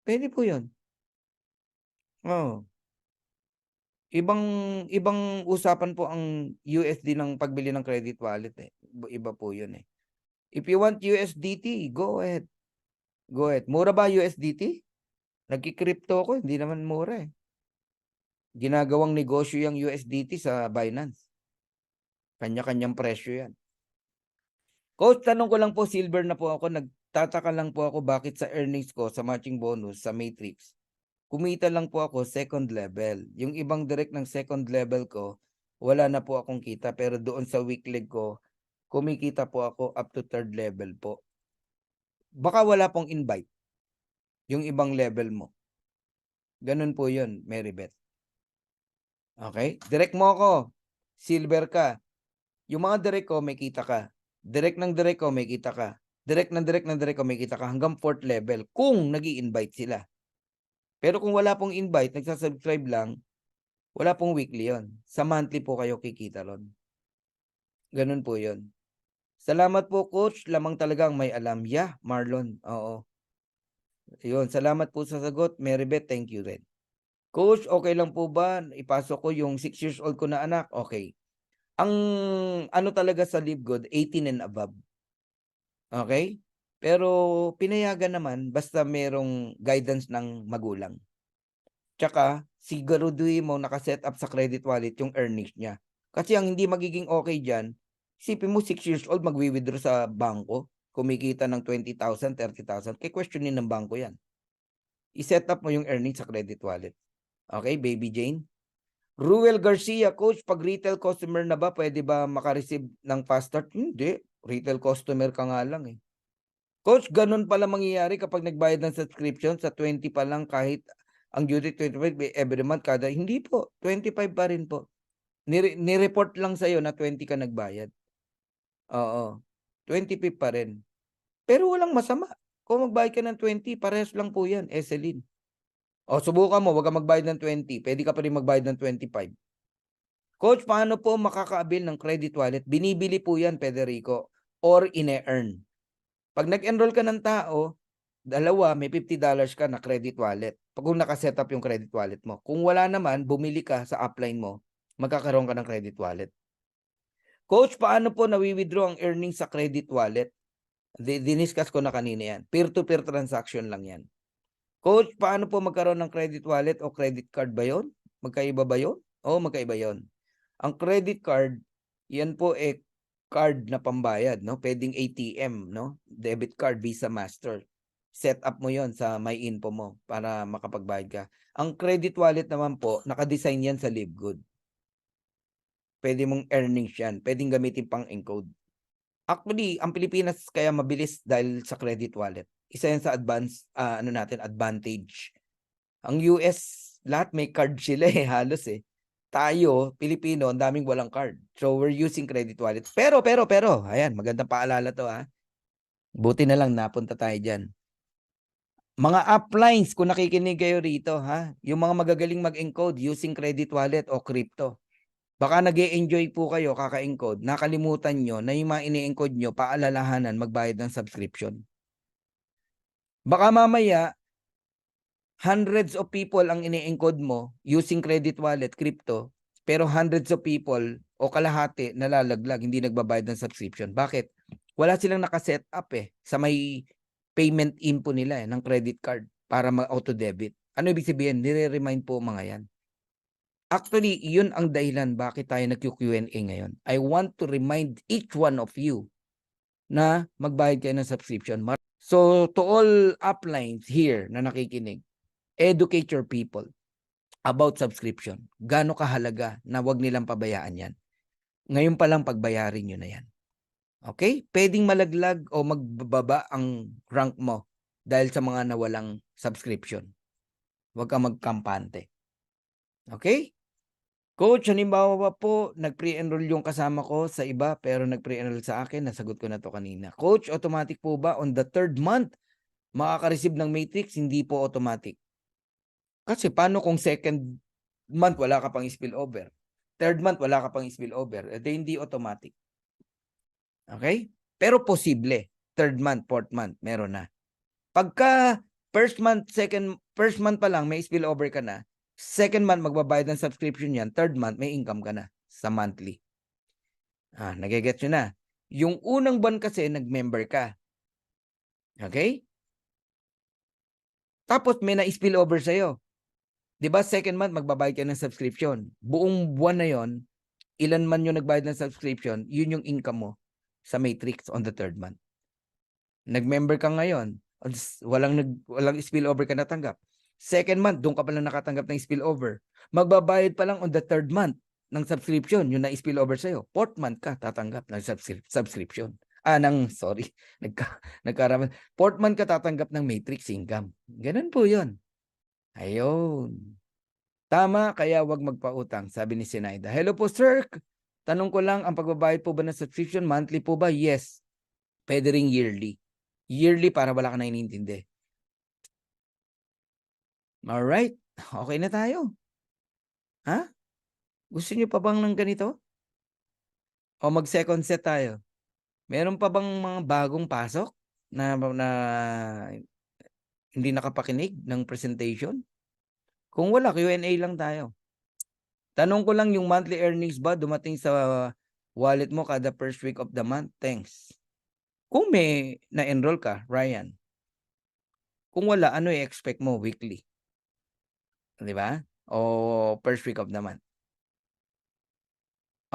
puwede po 'yun, oo. Ibang ibang usapan po ang USD ng pagbili ng credit wallet, eh, iba po 'yun, eh. If you want USDT, go ahead, go ahead. Mura ba USDT? Nagki-crypto ako, hindi naman mura, eh. Ginagawang negosyo yang USDT sa Binance, kanya-kanyang presyo 'yan. Coach, tanong ko lang po, silver na po ako, nagtataka lang po ako bakit sa earnings ko sa matching bonus sa Matrix, kumita lang po ako second level. Yung ibang direct ng second level ko, wala na po akong kita, pero doon sa weekly ko, kumikita po ako up to third level po. Baka wala pong invite, yung ibang level mo. Ganun po yun, Merybeth. Okay? Direct mo ako, silver ka. Yung mga direct ko, may kita ka. Direct ng direct ko, may kita ka. Direct ng direct ng direct ko, may kita ka hanggang fourth level kung nag-i-invite sila. Pero kung wala pong invite, nagsasubscribe lang, wala pong weekly yon. Sa monthly po kayo kikita ron. Ganun po yun. Salamat po, coach. Lamang talagang may alam. Yeah, Marlon. Oo. Yun. Salamat po sa sagot. Merybeth, thank you rin. Coach, okay lang po ba ipasok ko yung 6 years old ko na anak? Okay. Ang ano talaga sa Livegood, 18 and above. Okay? Pero pinayagan naman basta merong guidance ng magulang. Tsaka siguraduhin mo naka-set up sa credit wallet yung earnings niya. Kasi ang hindi magiging okay diyan, isipin mo 6 years old magwi-withdraw sa bangko, kumikita ng 20,000, 30,000, ke-questionin ng bangko 'yan. I-set up mo yung earnings sa credit wallet. Okay, Baby Jane? Ruel Garcia, coach, 'pag retail customer na ba puwede ba maka-receive ng fast start? Hindi, retail customer ka nga lang, eh. Coach, gano'n pala mangyayari kapag nagbayad ng subscription sa 20 pa lang kahit ang due date 25 every month kada hindi po, 25 pa rin po. Ni-report lang sa'yo na 20 ka nagbayad. Oo, 25 pa rin. Pero walang masama kung magbayad ka ng 20, parehas lang po 'yan, Eselin. O subukan mo, 'wag kang magbayad ng 20, puwede ka pa rin magbayad ng 25. Coach, paano po makaka-avail ng credit wallet? Binibili po 'yan, Federico, or ine-earn. 'Pag nag-enroll ka ng tao, dalawa, may $50 ka na credit wallet, 'pag kung naka-set up yung credit wallet mo. Kung wala naman, bumili ka sa upline mo, magkakaroon ka ng credit wallet. Coach, paano po nawi-withdraw ang earnings sa credit wallet? Diniscuss ko na kanina 'yan, peer-to-peer transaction lang 'yan. Coach, paano po magkaroon ng credit wallet o credit card ba 'yon? Magkaiba ba 'yon? Oo, magkaiba 'yon. Ang credit card, 'yan po, card na pambayad 'no, puwedeng ATM 'no, debit card, Visa, Master. Set up mo 'yon sa MyInfo mo para makapagbayad ka. Ang credit wallet naman po, naka-design 'yan sa Livegood. Puwede mong earnings 'yan, puwedeng gamitin pang-encode. Actually, ang Pilipinas kaya mabilis dahil sa credit wallet. Isa yan sa advantage. Ang US, lahat may card sila halos Tayo, Pilipino, ang daming walang card. So, we're using credit wallet. Pero, ayan, magandang paalala to Buti na lang napunta tayo dyan. Mga uplines, kung nakikinig kayo rito, yung mga magagaling mag-encode using credit wallet o crypto. Baka nag-e-enjoy po kayo kaka-encode, nakalimutan nyo na yung mga ini-encode nyo, paalalahanan magbayad ng subscription. Baka mamaya, hundreds of people ang ini-encode mo using credit wallet, crypto, pero hundreds of people o kalahati nalalaglag, hindi nagbabayad ng subscription. Bakit? Wala silang nakaset up sa may payment info nila ng credit card para ma-auto-debit. Ano ibig sabihin? Nire-remind po mga yan. Actually, yun ang dahilan bakit tayo nag-Q&A ngayon. I want to remind each one of you na magbayad kayo ng subscription. So, to all uplines here na nakikinig, educate your people about subscription. Gaano kahalaga na wag nilang pabayaan yan. Ngayon pa lang pagbayarin nyo na yan. Okay? Pwedeng malaglag o magbaba ang rank mo dahil sa mga nawalang subscription. Huwag kang magkampante. Okay? Coach, halimbawa po, nag-pre-enroll yung kasama ko sa iba pero nag-pre-enroll sa akin. Nasagot ko na to kanina. Coach, automatic po ba on the 3rd month makaka-receive ng matrix? Hindi po automatic. Kasi paano kung 2nd month wala ka pang spillover? 3rd month wala ka pang spillover? Hindi automatic. Okay? Pero posible. 3rd month, 4th month, meron na. Pagka first month pa lang may spillover ka na, 2nd month magbabayad ng subscription yan, 3rd month may income ka na sa monthly. Nagigets nyo na. Yung unang buwan kasi nag-member ka. Okay? Tapos may na-spillover sa'yo. 'Di ba 2nd month magbabayad ka ng subscription. Buong buwan na yon, ilan man yung nagbayad ng subscription, yun yung income mo sa matrix on the 3rd month. Nag-member ka ngayon, walang spillover ka natanggap. 2nd month, doon ka pa lang nakatanggap ng spillover. Magbabayad pa lang on the 3rd month ng subscription, yung na-spillover sa'yo. 4th month ka tatanggap ng subscription. Nagkaraman. 4th month ka tatanggap ng matrix income. Ganun po yun. Ayun. Tama, kaya wag magpautang, sabi ni Sinaida. Hello po, sir. Tanong ko lang, ang pagbabayad po ba ng subscription, monthly po ba? Yes. Pwede ring yearly. Yearly para wala ka na inintindi. Alright. Okay na tayo. Gusto niyo pa bang ng ganito? O mag-second set tayo? Meron pa bang mga bagong pasok na hindi nakapakinig ng presentation? Kung wala, Q&A lang tayo. Tanong ko lang, yung monthly earnings ba dumating sa wallet mo kada first week of the month? Thanks. Kung may na-enroll ka, Ryan. Kung wala, ano i-expect mo weekly? Di ba? O first week of the month.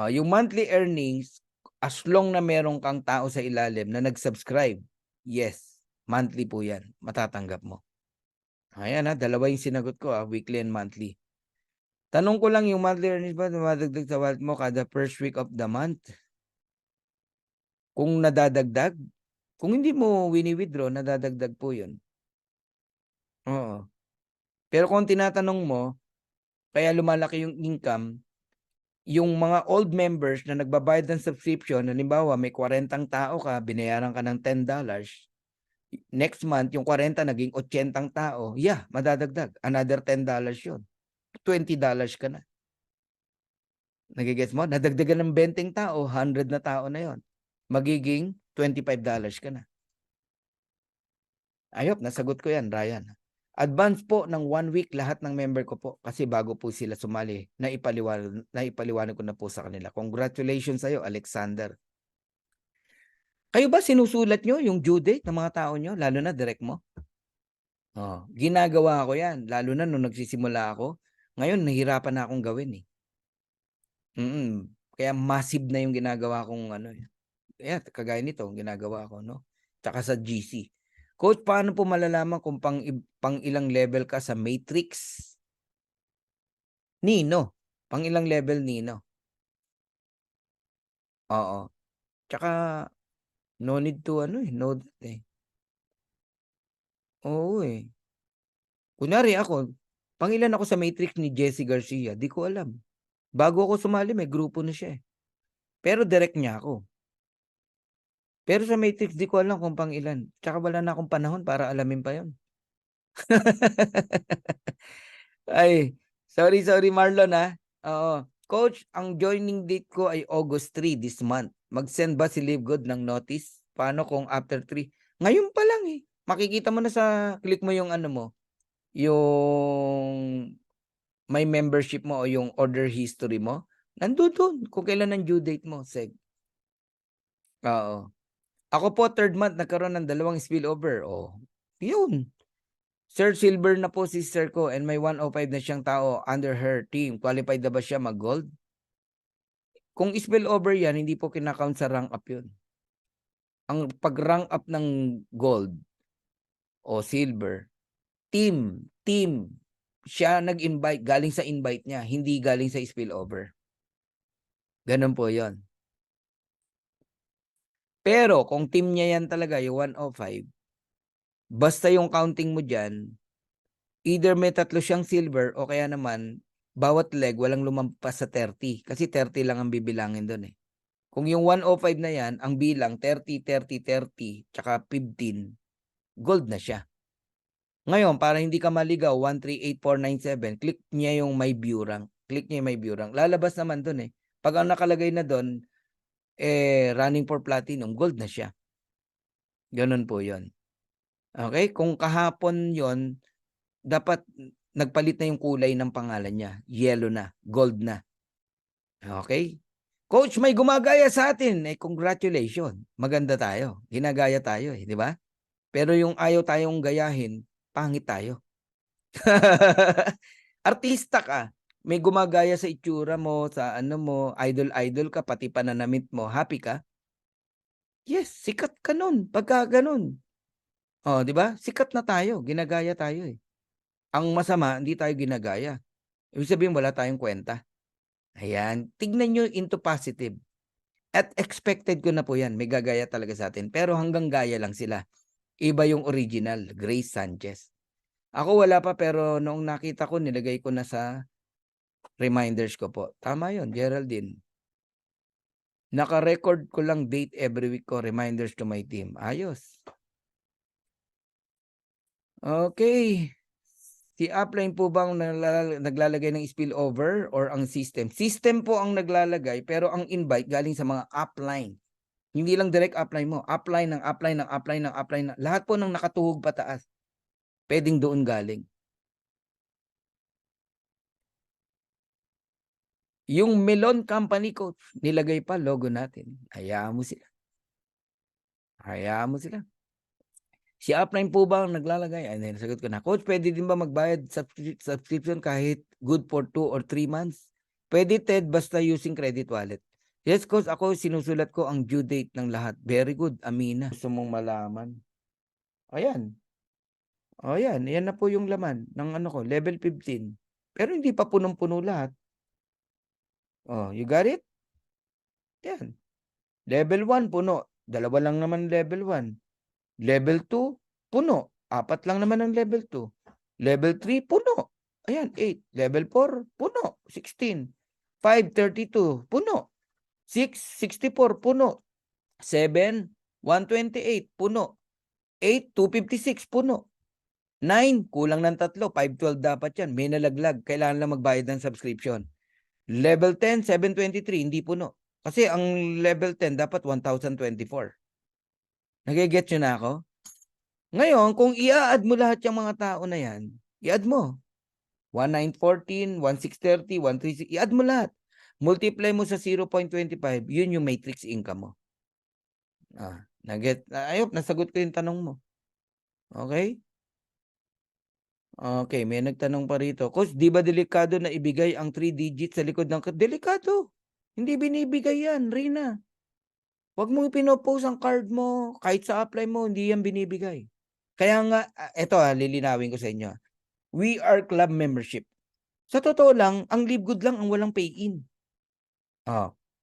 Yung monthly earnings, as long na meron kang tao sa ilalim na nag-subscribe, yes, monthly po yan. Matatanggap mo. Ayan dalawa yung sinagot ko weekly and monthly. Tanong ko lang, yung monthly earnings ba dumadagdag sa wallet mo kada first week of the month? Kung nadadagdag, kung hindi mo wini-withdraw, nadadagdag po yun. Oo. Pero kung tinatanong mo, kaya lumalaki yung income, yung mga old members na nagbabayad ng subscription, halimbawa may 40 tao ka, binayaran ka ng $10, next month, yung 40 naging 80 tao, madadagdag. Another $10 yun. $20 ka na. Nagigets mo? Nadagdagan ng 20 tao, 100 na tao na yon. Magiging $25 ka na. Ayop, nasagot ko yan, Ryan. Advance po ng 1 week lahat ng member ko po kasi bago po sila sumali, naipaliwanag ko na po sa kanila. Congratulations sa'yo, Alexander. Kayo ba sinusulat nyo yung due date ng mga tao nyo, lalo na direct mo? Ginagawa ko yan, lalo na nung nagsisimula ako. Ngayon, nahirapan na akong gawin Kaya massive na yung ginagawa kong kagaya nito, ginagawa ko, no? Tsaka sa GC. Coach, paano po malalaman kung pang ilang level ka sa matrix? Nino. Pang ilang level, Nino? Oo. Tsaka, no need to, Oo, eh. Kunwari ako, pangilan ako sa matrix ni Jesse Garcia, di ko alam. Bago ako sumali, may grupo na siya, eh. Pero direct niya ako. Pero sa matrix, di ko alam kung pangilan. Tsaka wala na akong panahon para alamin pa yun. Ay, sorry Marlon, Oo. Coach, ang joining date ko ay August 3 this month. Mag-send ba si Livegood ng notice? Paano kung after 3? Ngayon pa lang, eh. Makikita mo na click mo yung ano mo, yung may membership mo o yung order history mo. Nandun kung kailan ang due date mo, Seg. Oo. Ako po, 3rd month, nagkaroon ng 2 spillover. Oh, yun. Sir, silver na po si sister ko and may 105 na siyang tao under her team. Qualified na ba siya mag-gold? Kung spillover yan, hindi po kinakount sa rank up yun. Ang pag-rank up ng gold o silver, team, siya nag-invite, galing sa invite niya, hindi galing sa spillover. Ganun po yon. Pero kung team niya yan talaga, yung 105, basta yung counting mo dyan, either may 3 siyang silver o kaya naman, bawat leg walang lumampas sa 30. Kasi 30 lang ang bibilangin doon, eh. Kung yung 105 na yan, ang bilang 30, 30, 30, tsaka 15, gold na siya. Ngayon, para hindi ka maligaw, 138497, click niya yung may view rank. Click niya yung may view rank. Lalabas naman doon, eh. Pag ang nakalagay na doon, running for platinum, gold na siya. Ganun po yon. Okay? Kung kahapon yon, dapat nagpalit na yung kulay ng pangalan niya. Yellow na, gold na. Okay? Coach, may gumagaya sa atin. Congratulations. Maganda tayo. Ginagaya tayo, di ba? Pero yung ayaw tayong gayahin, pangit tayo. Artista ka. May gumagaya sa itsura mo, sa ano mo, idol ka, pati pananamit mo, happy ka? Yes, sikat ka nun. Pagka ganun. Oh, di ba? Sikat na tayo. Ginagaya tayo, eh. Ang masama, hindi tayo ginagaya. Ibig sabihin, wala tayong kwenta. Ayan. Tignan nyo into positive. At expected ko na po yan. May gagaya talaga sa atin. Pero hanggang gaya lang sila. Iba yung original, Grace Sanchez. Ako wala pa, pero noong nakita ko, nilagay ko na sa reminders ko po. Tama yon, Geraldine. Naka-record ko lang date every week ko, reminders to my team. Ayos. Okay. Si upline po bang naglalagay ng spillover or ang system? System po ang naglalagay, pero ang invite galing sa mga upline. Hindi lang direct upline mo. Upline ng upline ng upline ng upline. Lahat po ng nakatuhog pataas, pwedeng doon galing. Yung Melon Company, Coach, nilagay pa logo natin. Hayaan mo sila. Hayaan mo sila. Si upline po ba ang naglalagay? Ay, nasagot ko na. Coach, pwede din ba magbayad subscription kahit good for 2 or 3 months? Pwede, Ted, basta using credit wallet. Yes, Coach, ako sinusulat ko ang due date ng lahat. Very good, Amina. Gusto mong malaman? Ayan. O yan, yan na po yung laman ng ano ko, level 15. Pero hindi pa punong-puno lahat. Oh, you got it? Yan. Level 1, puno. 2 lang naman level 1. Level 2, puno. 4 lang naman ang level 2. Level 3, puno. Ayan, 8. Level 4, puno. 16. 5, 32, puno. 6, 64, puno. 7, 128, puno. 8, 256, puno. 9, kulang ng 3. 512 dapat yan. May nalaglag. Kailangan lang magbayad ng subscription. Level 10, 723, hindi puno. Kasi ang level 10 dapat 1,024. Nagigets nyo na ako? Ngayon, kung i-add mo lahat yung mga tao na yan, i-add mo. 1914, 1630, 136, i-add mo lahat. Multiply mo sa 0.25, yun yung matrix income mo. Ayop, nasagot ko yung tanong mo. Okay? Okay, may nagtanong pa rito. Coach, di ba delikado na ibigay ang 3 digits sa likod ng... Delikado. Hindi binibigay yan, Rina. Huwag mong ipinopost ang card mo. Kahit sa apply mo, hindi yan binibigay. Kaya nga, eto lilinawin ko sa inyo. We are club membership. Sa totoo lang, ang Live Good lang ang walang pay-in.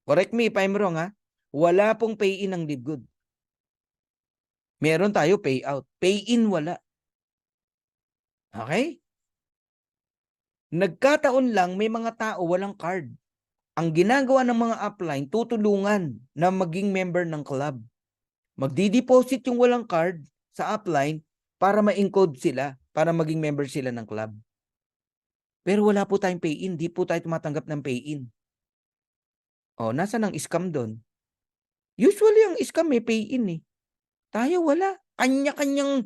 Correct me if I'm wrong, ha? Wala pong pay-in ang Live Good. Meron tayo payout. Pay-in wala. Okay? Nagkataon lang may mga tao walang card. Ang ginagawa ng mga upline, tutulungan na maging member ng club. Magdi-deposit yung walang card sa upline para ma-encode sila, para maging member sila ng club. Pero wala po tayong pay-in, di po tayo tumatanggap ng pay-in. O, nasa ng scam doon? Usually, ang scam may pay-in eh. Tayo wala. Kanya-kanyang,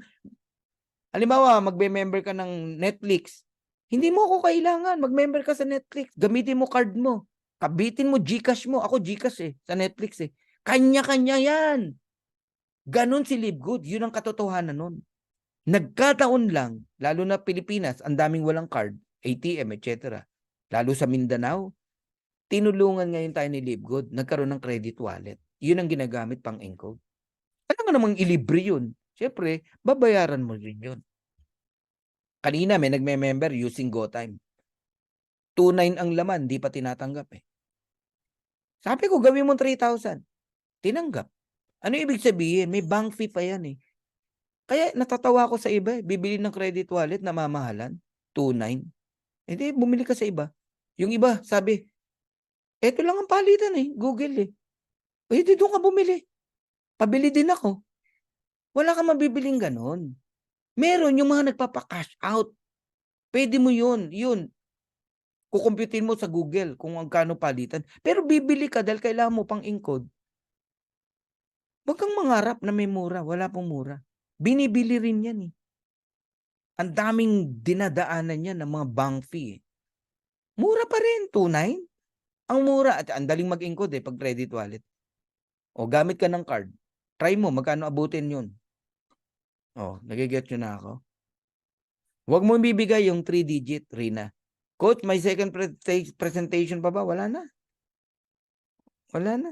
halimbawa, magbe-member ka ng Netflix. Hindi mo ako kailangan. Mag-member ka sa Netflix. Gamitin mo card mo. Kabitin mo GCash mo. Ako GCash eh, sa Netflix eh. Kanya-kanya yan. Ganon si Livegood. Yun ang katotohanan nun. Nagkataon lang, lalo na Pilipinas, ang daming walang card, ATM, etc. Lalo sa Mindanao, tinulungan ngayon tayo ni Livegood, nagkaroon ng credit wallet. Yun ang ginagamit pang encode. Ano nga namang ilibre yun? Siyempre, babayaran mo rin yun. Kanina may nagme-member using GoTime. 2.9 ang laman, di pa tinatanggap eh. Sabi ko, gawin mo 3,000. Tinanggap. Ano ibig sabihin? May bank fee pa yan eh. Kaya natatawa ko sa iba eh. Bibili ng credit wallet na mamahalan. 2.9. Hindi, bumili ka sa iba. Yung iba, sabi, eto lang ang palitan eh. Google eh. Pwede doon ka bumili. Pabili din ako. Wala kang mabibiling ganon. Meron yung mga nagpapa-cash out. Pwede mo yun. Yun. Kukumputin mo sa Google kung magkano palitan. Pero bibili ka dahil kailangan mo pang encode. Huwag kang mangarap na may mura. Wala pong mura. Binibili rin yan eh. Ang daming dinadaanan yan ng mga bank fee. Mura pa rin, 2.9. Ang mura at ang daling mag-encode eh pag credit wallet. O gamit ka ng card. Try mo, magkano abutin yun. O, nagiget nyo na ako. Huwag mo bibigay yung 3-digit, Rina. Coach, may second presentation pa ba? Wala na. Wala na.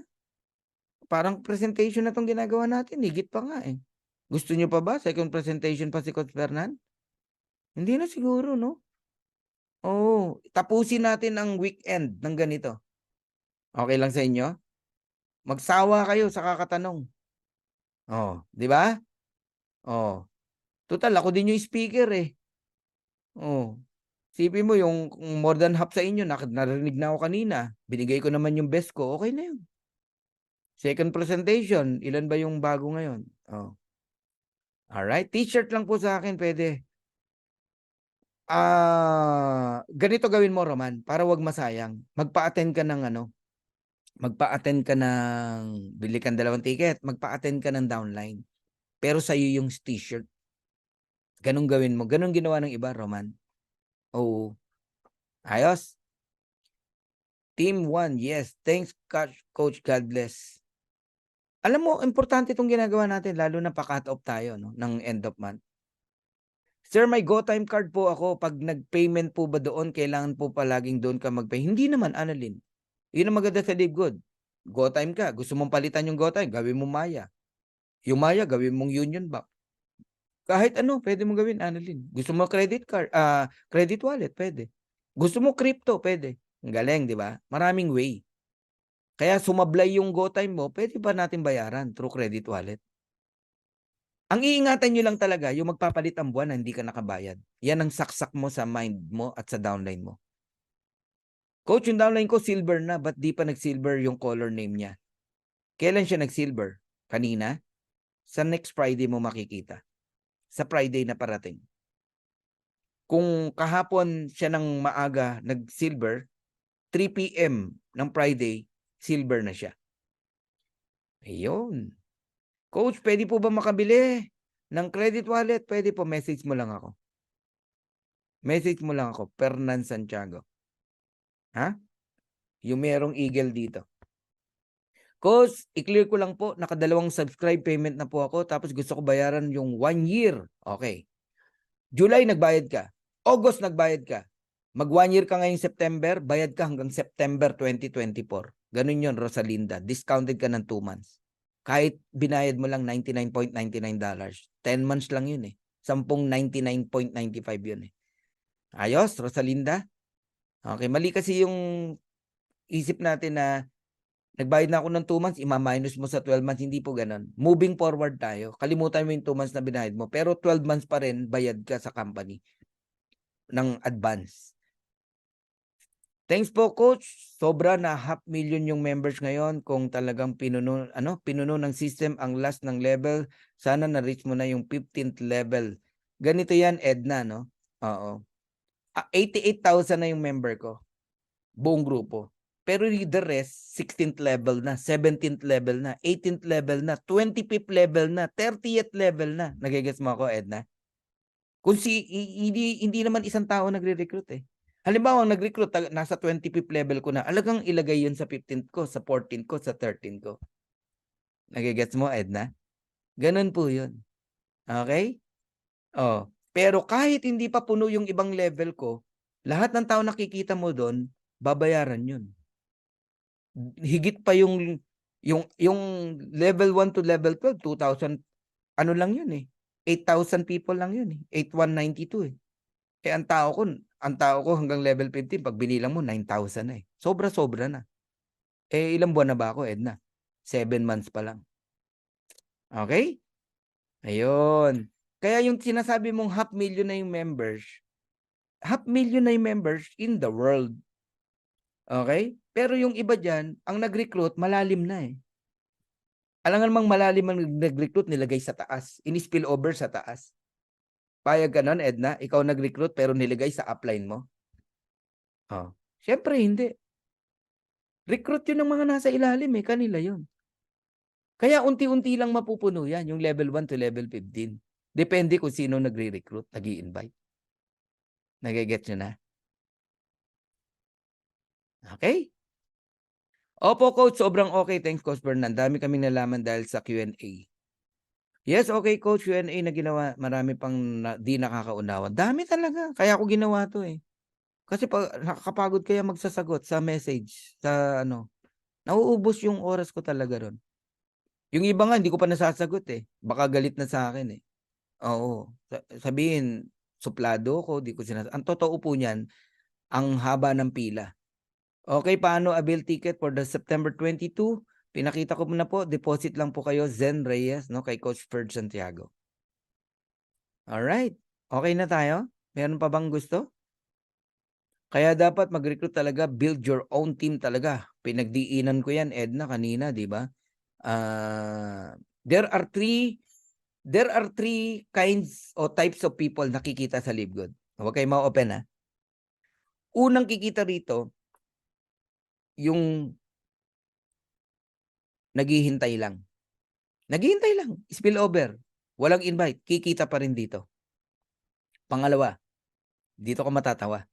Parang presentation na tong ginagawa natin. Higit pa nga eh. Gusto nyo pa ba? Second presentation pa si Coach Fernan? Hindi na siguro, no? Oo. Tapusin natin ang weekend ng ganito. Okay lang sa inyo? Magsawa kayo sa kakatanong. Oh, di ba? Oh. Total, ako din yung speaker eh. Oh. Sipin mo yung more than half sa inyo, narinig na ako kanina. Binigay ko naman yung best ko, okay na yun. Second presentation, ilan ba yung bago ngayon? Oh. Alright, t-shirt lang po sa akin, pwede. Ganito gawin mo, Roman, para wag masayang. Magpa-attend ka ng magpa-attend ka ng, bili kang 2 ticket, magpa-attend ka ng downline. Pero sa'yo yung t-shirt. Ganun gawin mo. Ganun ginawa ng iba, Roman. Oo. Ayos. Team 1, yes. Thanks, Coach. God bless. Alam mo, importante itong ginagawa natin, lalo na pa-cut off tayo no, ng end of month. Sir, may GoTime card po ako. Pag nag-payment po ba doon, kailangan po palaging doon ka mag-pay? Hindi naman, Annalyn. Yun ang maganda sa Livegood. GoTime ka. Gusto mong palitan yung GoTime, gawin mo Maya. Yung Maya, gawin mong Union Bank. Kahit ano, pwede mong gawin, Annalyn. Gusto mo credit card, credit wallet, pwede. Gusto mo crypto, pwede. Ang galing, di ba? Maraming way. Kaya sumablay yung GoTime mo, pwede pa natin bayaran through credit wallet. Ang iingatan nyo lang talaga, yung magpapalit ang buwan na hindi ka nakabayad. Yan ang saksak mo sa mind mo at sa downline mo. Coach, yung downline ko silver na, ba't di pa nag-silver yung color name niya? Kailan siya nag-silver? Kanina? Sa next Friday mo makikita. Sa Friday na parating. Kung kahapon siya ng maaga nag-silver, 3 p.m. ng Friday, silver na siya. Ayun. Coach, pwede po ba makabili ng credit wallet? Pwede po, message mo lang ako. Message mo lang ako, Fernan Santiago. Ha? Yung merong eagle dito. Coach, i-clear ko lang po, nakadalawang subscribe payment na po ako, tapos gusto ko bayaran yung 1 year. Okay. July, nagbayad ka. August, nagbayad ka. Mag 1 year ka ngayong September, bayad ka hanggang September 2024. Ganun yun, Rosalinda. Discounted ka ng 2 months. Kahit binayad mo lang $99.99. 10 months lang yun eh. 10.99.95 yun eh. Ayos, Rosalinda? Okay, mali kasi yung isip natin na nagbayad na ako ng 2 months, ima-minus mo sa 12 months. Hindi po ganun. Moving forward tayo. Kalimutan mo yung 2 months na binayad mo. Pero 12 months pa rin, bayad ka sa company. advance. Thanks po, Coach. Sobra na 500,000 yung members ngayon. Kung talagang pinuno ng system ang last ng level, sana na-reach mo na yung 15th level. Ganito yan, Edna, no? Oo. 88,000 na yung member ko. Buong grupo. Pero the rest, 16th level na, 17th level na, 18th level na, 25th level na, 30th level na. Nagigets mo ako, Edna? Kung hindi naman isang tao nagre-recruit eh. Halimbawa, nag-recruit, nasa 25th level ko na, alagang ilagay yun sa 15th ko, sa 14th ko, sa 13th ko. Nagigets mo, Edna? Ganun po yun. Okay? Oh. Pero kahit hindi pa puno yung ibang level ko, lahat ng tao nakikita mo doon, babayaran yun. Higit pa yung level 1 to level 12, 2,000, ano lang yun eh. 8,000 people lang yun eh. 8,192 eh. Eh ang tao ko hanggang level 15, pag binilang mo, 9,000 na eh. Sobra-sobra na. Eh ilang buwan na ba ako, Edna? 7 months pa lang. Okay? Ayun. Kaya yung sinasabi mong 500,000 na yung members, 500,000 na yung members in the world. Okay? Pero yung iba dyan, ang nag-recruit, malalim na eh. Alam nga namang malalim ang nag-recruit, nilagay sa taas. Ini-spill over sa taas. Payag ka nun, Edna? Ikaw nag-recruit pero nilagay sa upline mo? Oh. Siyempre, hindi. Recruit yun ng mga nasa ilalim eh. Kanila yun. Kaya unti-unti lang mapupuno yan, yung level 1 to level 15. Depende kung sino nagre-recruit, nag-i-invite. Nagigets nyo na? Okay? Opo, Coach. Sobrang okay. Thanks, Coach Bernan. Dami kaming nalaman dahil sa Q&A. Yes, okay, Coach. Q&A na ginawa. Marami pang di nakakaunawa. Dami talaga. Kaya ako ginawa to eh. Kasi nakakapagod kaya magsasagot sa message. Sa nauubos yung oras ko talaga ron. Yung iba nga, hindi ko pa nasasagot eh. Baka galit na sa akin eh. Oo. Sabihin, suplado ko, di ko sinasagot. Ang totoo po niyan, ang haba ng pila. Okay, paano avail ticket for the September 22? Pinakita ko na po, deposit lang po kayo, Zen Reyes, no, kay Coach Ferd Santiago. Alright. Okay na tayo? Meron pa bang gusto? Kaya dapat mag-recruit talaga, build your own team talaga. Pinagdiinan ko yan, Edna, kanina, di ba? There are three kinds o types of people nakikita sa LiveGood. Huwag kayo ma-open ha. Unang kikita rito, yung naghihintay lang. Naghihintay lang. Spillover. Walang invite. Kikita pa rin dito. Pangalawa, dito ka matatawa.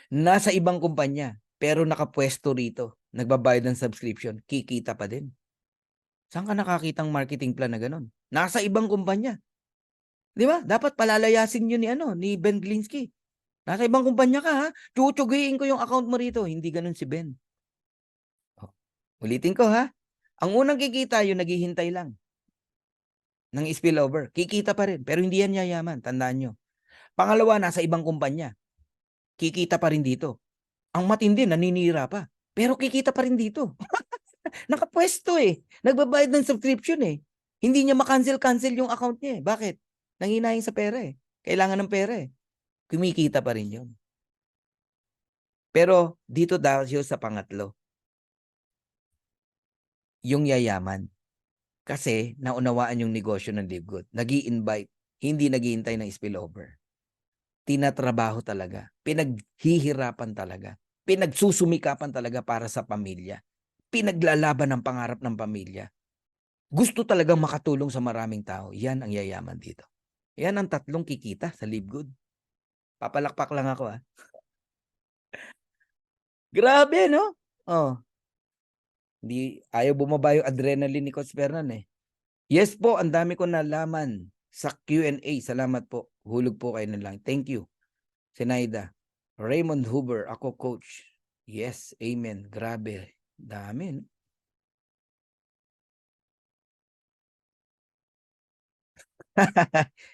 Nasa ibang kumpanya, pero nakapwesto rito. Nagbabayad ng subscription. Kikita pa din. Saan ka nakakitang marketing plan na ganun? Nasa ibang kumpanya. Di ba? Dapat palalayasin yun ni Ben Glinsky. Nasa ibang kumpanya ka ha. Chuchugiin ko yung account mo rito. Hindi ganun si Ben. Oh. Ulitin ko ha. Ang unang kikita yung naghihintay lang ng spillover. Kikita pa rin. Pero hindi yan yayaman. Tandaan nyo. Pangalawa, nasa ibang kumpanya. Kikita pa rin dito. Ang matindi, naninira pa. Pero kikita pa rin dito. Nakapwesto eh. Nagbabayad ng subscription eh. Hindi niya makancel-cancel yung account niya eh. Bakit? Nanghinayang sa pera eh. Kailangan ng pera eh. Kumikita pa rin yun. Pero dito dahil sa pangatlo. Yung yayaman. Kasi naunawaan yung negosyo ng LiveGood. Nag-i-invite. Hindi naghihintay ng spillover. Tinatrabaho talaga. Pinaghihirapan talaga. Pinagsusumikapan talaga para sa pamilya. Pinaglalaban ng pangarap ng pamilya. Gusto talagang makatulong sa maraming tao. Yan ang yayaman dito. Yan ang tatlong kikita sa LiveGood. Papalakpak lang ako ha. Grabe no? Oh. Hindi, ayaw bumaba yung adrenaline ni Coach Fernan eh. Yes po, ang dami ko nalaman sa Q&A. Salamat po. Hulog po kayo na lang. Thank you. Sinaida. Raymond Huber, ako coach. Yes, amen. Grabe. Dami. No?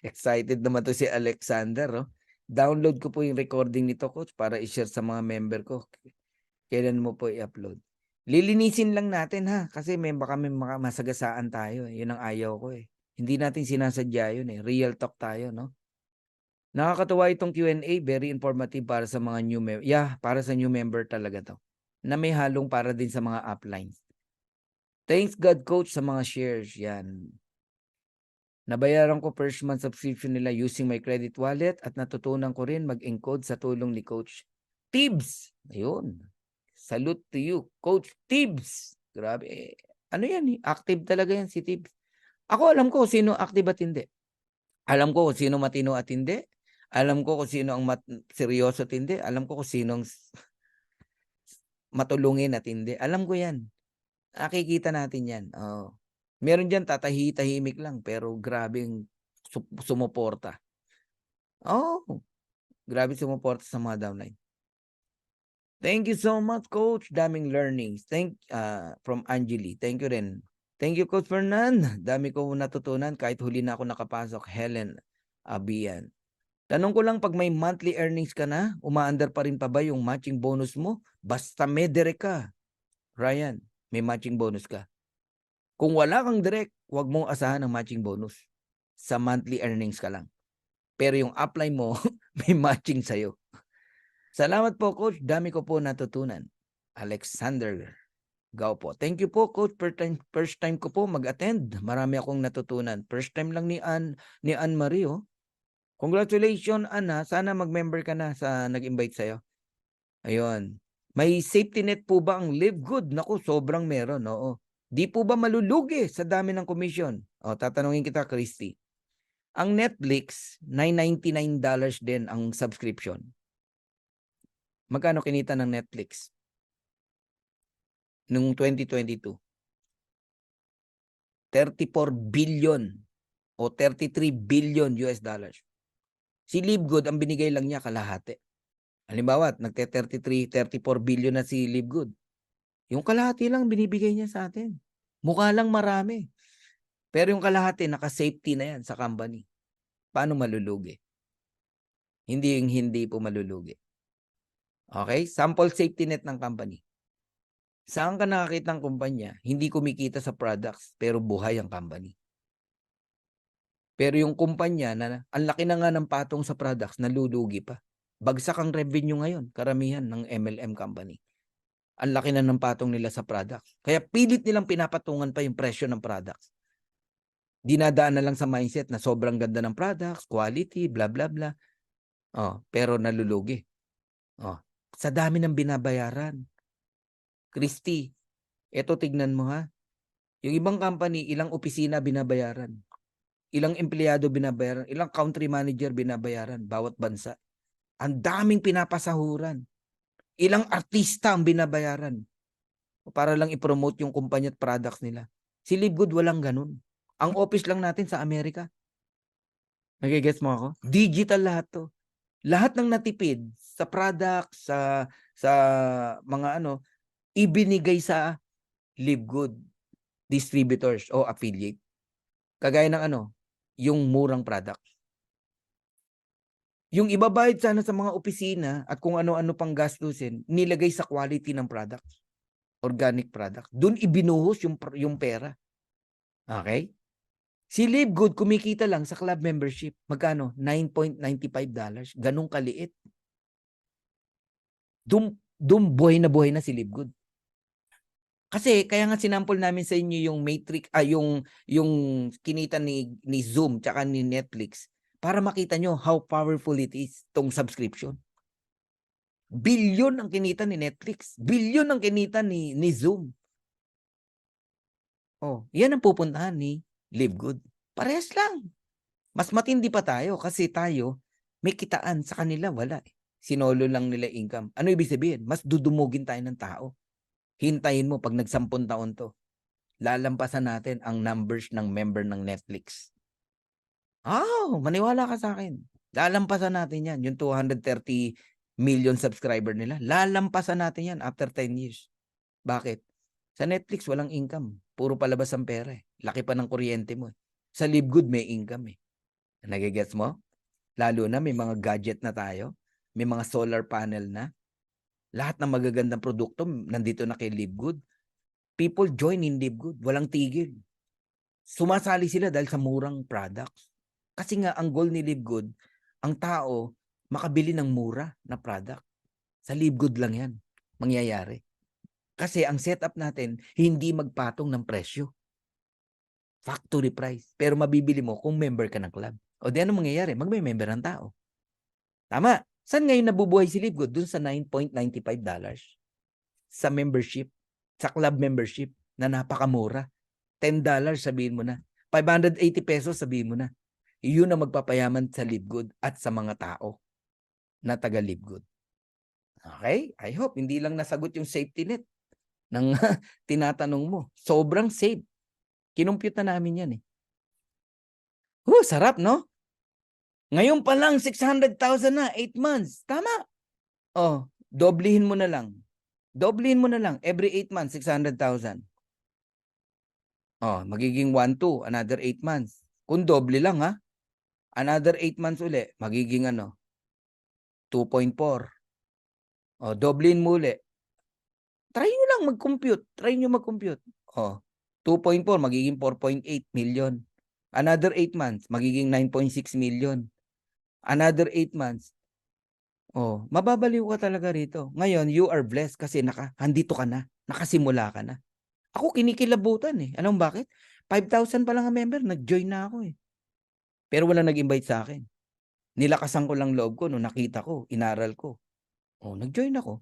Excited naman to si Alexander. Oh. Download ko po yung recording nito, coach, para i-share sa mga member ko. Kailan mo po i-upload? Lilinisin lang natin ha, kasi baka may masagasaan tayo. Yun ang ayaw ko eh. Hindi natin sinasadya yun eh. Real talk tayo, no? Nakakatuwa itong Q&A, very informative para sa mga new member. Yeah, para sa new member talaga to. Na may halong para din sa mga uplines. Thanks God Coach sa mga shares. Yan. Nabayaran ko first month subscription nila using my credit wallet at natutunan ko rin mag-encode sa tulong ni Coach Tibbs. Ayun. Salute to you, Coach Tibbs. Grabe. Ano yan? Active talaga yan si Tibbs. Ako alam ko sino active at hindi. Alam ko kung sino matino at hindi. Alam ko kung sino ang seryoso at hindi. Alam ko kung sino ang matulungin at hindi. Alam ko yan. Nakikita natin yan. Oh. Meron dyan tahimik lang pero grabing sumuporta. Oh, grabe sumuporta sa mga downline. Thank you so much, Coach. Daming learnings. From Angeli. Thank you rin. Thank you, Coach Fernan. Dami ko natutunan kahit huli na ako nakapasok. Helen Abian. Tanong ko lang, pag may monthly earnings ka na, umaandar pa rin pa ba yung matching bonus mo? Basta may direct ka. Ryan, may matching bonus ka. Kung wala kang direct, huwag mong asahan ng matching bonus. Sa monthly earnings ka lang. Pero yung upline mo, may matching sa'yo. Salamat po, Coach. Dami ko po natutunan. Alexander Gao po. Thank you po, Coach. First time ko po mag-attend. Marami akong natutunan. First time lang ni Ann Marie. Oh. Congratulations, Anna. Sana mag-member ka na sa nag-invite sa'yo. Ayun. May safety net po ba ang Live Good? Naku, sobrang meron. Oo. Di po ba malulugi sa dami ng commission? O, tatanungin kita, Christy. Ang Netflix, $999 din ang subscription. Magkano kinita ng Netflix? Noong 2022? 34 billion o 33 billion US dollars. Si Live Good, ang binigay lang niya kalahati. Halimbawa, nagte-34 billion na si Live Good. Yung kalahati lang binibigay niya sa atin. Mukha lang marami. Pero yung kalahati, naka-safety na yan sa company. Paano malulugi? Hindi po malulugi. Okay? Sample safety net ng company. Saan ka nakakita ng kumpanya? Hindi kumikita sa products, pero buhay ang company. Pero yung kumpanya na ang laki na nga ng patong sa products, nalulugi pa. Bagsak ang revenue ngayon, karamihan ng MLM company. Ang laki na ng patong nila sa products. Kaya pilit nilang pinapatungan pa yung presyo ng products. Dinadaan na lang sa mindset na sobrang ganda ng products, quality, blah, blah, blah. Oh, pero nalulugi. Oh, sa dami ng binabayaran. Christy, eto tignan mo ha. Yung ibang company, ilang opisina binabayaran. Ilang empleyado binabayaran. Ilang country manager binabayaran. Bawat bansa. Ang daming pinapasahuran. Ilang artista ang binabayaran para lang i-promote yung kumpanya at products nila. Si Live Good walang ganun. Ang office lang natin sa Amerika. Nagigets mo ako? Digital lahat to. Lahat ng natipid sa products, sa mga ibinigay sa Live Good distributors o affiliate. Kagaya ng yung murang products. Yung ibabayad sana sa mga opisina at kung ano-ano pang gastusin, nilagay sa quality ng products. Organic product. Doon ibinuhos yung pera. Okay? Si Live Good kumikita lang sa club membership. Magkano? $9.95. Ganong kaliit. Doon buhay na si Live Good. Kasi kaya nga sinample namin sa inyo yung matrix, yung kinita ni Zoom tsaka ni Netflix para makita nyo how powerful it is tong subscription. Bilyon ang kinita ni Netflix. Bilyon ang kinita ni Zoom. Oh, yan ang pupuntahan ni Live Good. Parehas lang. Mas matindi pa tayo kasi tayo may kitaan, sa kanila wala. Sinolo lang nila income. Ano ibig sabihin? Mas dudumugin tayo ng tao. Hintayin mo pag nag-10 taon to. Lalampasan natin ang numbers ng member ng Netflix. Maniwala ka sa akin. Lalampasan natin yan. Yung 230 million subscriber nila. Lalampasan natin yan after 10 years. Bakit? Sa Netflix, walang income. Puro palabas ang pera eh. Laki pa ng kuryente mo. Sa Live Good, may income eh. Nagigets mo? Lalo na may mga gadget na tayo. May mga solar panel na. Lahat ng magagandang produkto nandito na kay Live Good. People join in Live Good. Walang tigil. Sumasali sila dahil sa murang products. Kasi nga, ang goal ni Live Good, ang tao makabili ng mura na product. Sa LiveGood lang yan mangyayari. Kasi ang setup natin, hindi magpatong ng presyo. Factory price. Pero mabibili mo kung member ka ng club. O di ano mangyayari? Magme-member ang tao. Tama. Saan ngayon nabubuhay si LiveGood? Dun sa $9.95 sa membership, sa club membership na napakamura. $10 sabihin mo na. 580 pesos sabihin mo na. Yun ang magpapayaman sa LiveGood at sa mga tao na taga LiveGood. Okay? I hope hindi lang nasagot yung safety net ng tinatanong mo. Sobrang safe. Kinumpute na namin yan eh. Sarap, no? Ngayon pa lang, 600,000 na, 8 months. Tama. Oh, doblehin mo na lang. Doblehin mo na lang. Every 8 months, 600,000. Oh, magiging 1-2, another 8 months. Kung doble lang ha, another 8 months uli, magiging 2.4. Oh, doblehin mo uli. Try nyo lang mag-compute. Try nyo mag-compute. Oh, 2.4, magiging 4.8 million. Another 8 months, magiging 9.6 million. Another 8 months. Oh, mababaliw ka talaga rito. Ngayon, you are blessed kasi handito ka na. Nakasimula ka na. Ako kinikilabutan eh. Alam mo bakit? 5,000 pa lang ang member, nag-join na ako eh. Pero wala nag-invite sa akin. Nilakasan ko lang loob ko nung nakita ko, inaral ko. Oh, nag-join ako.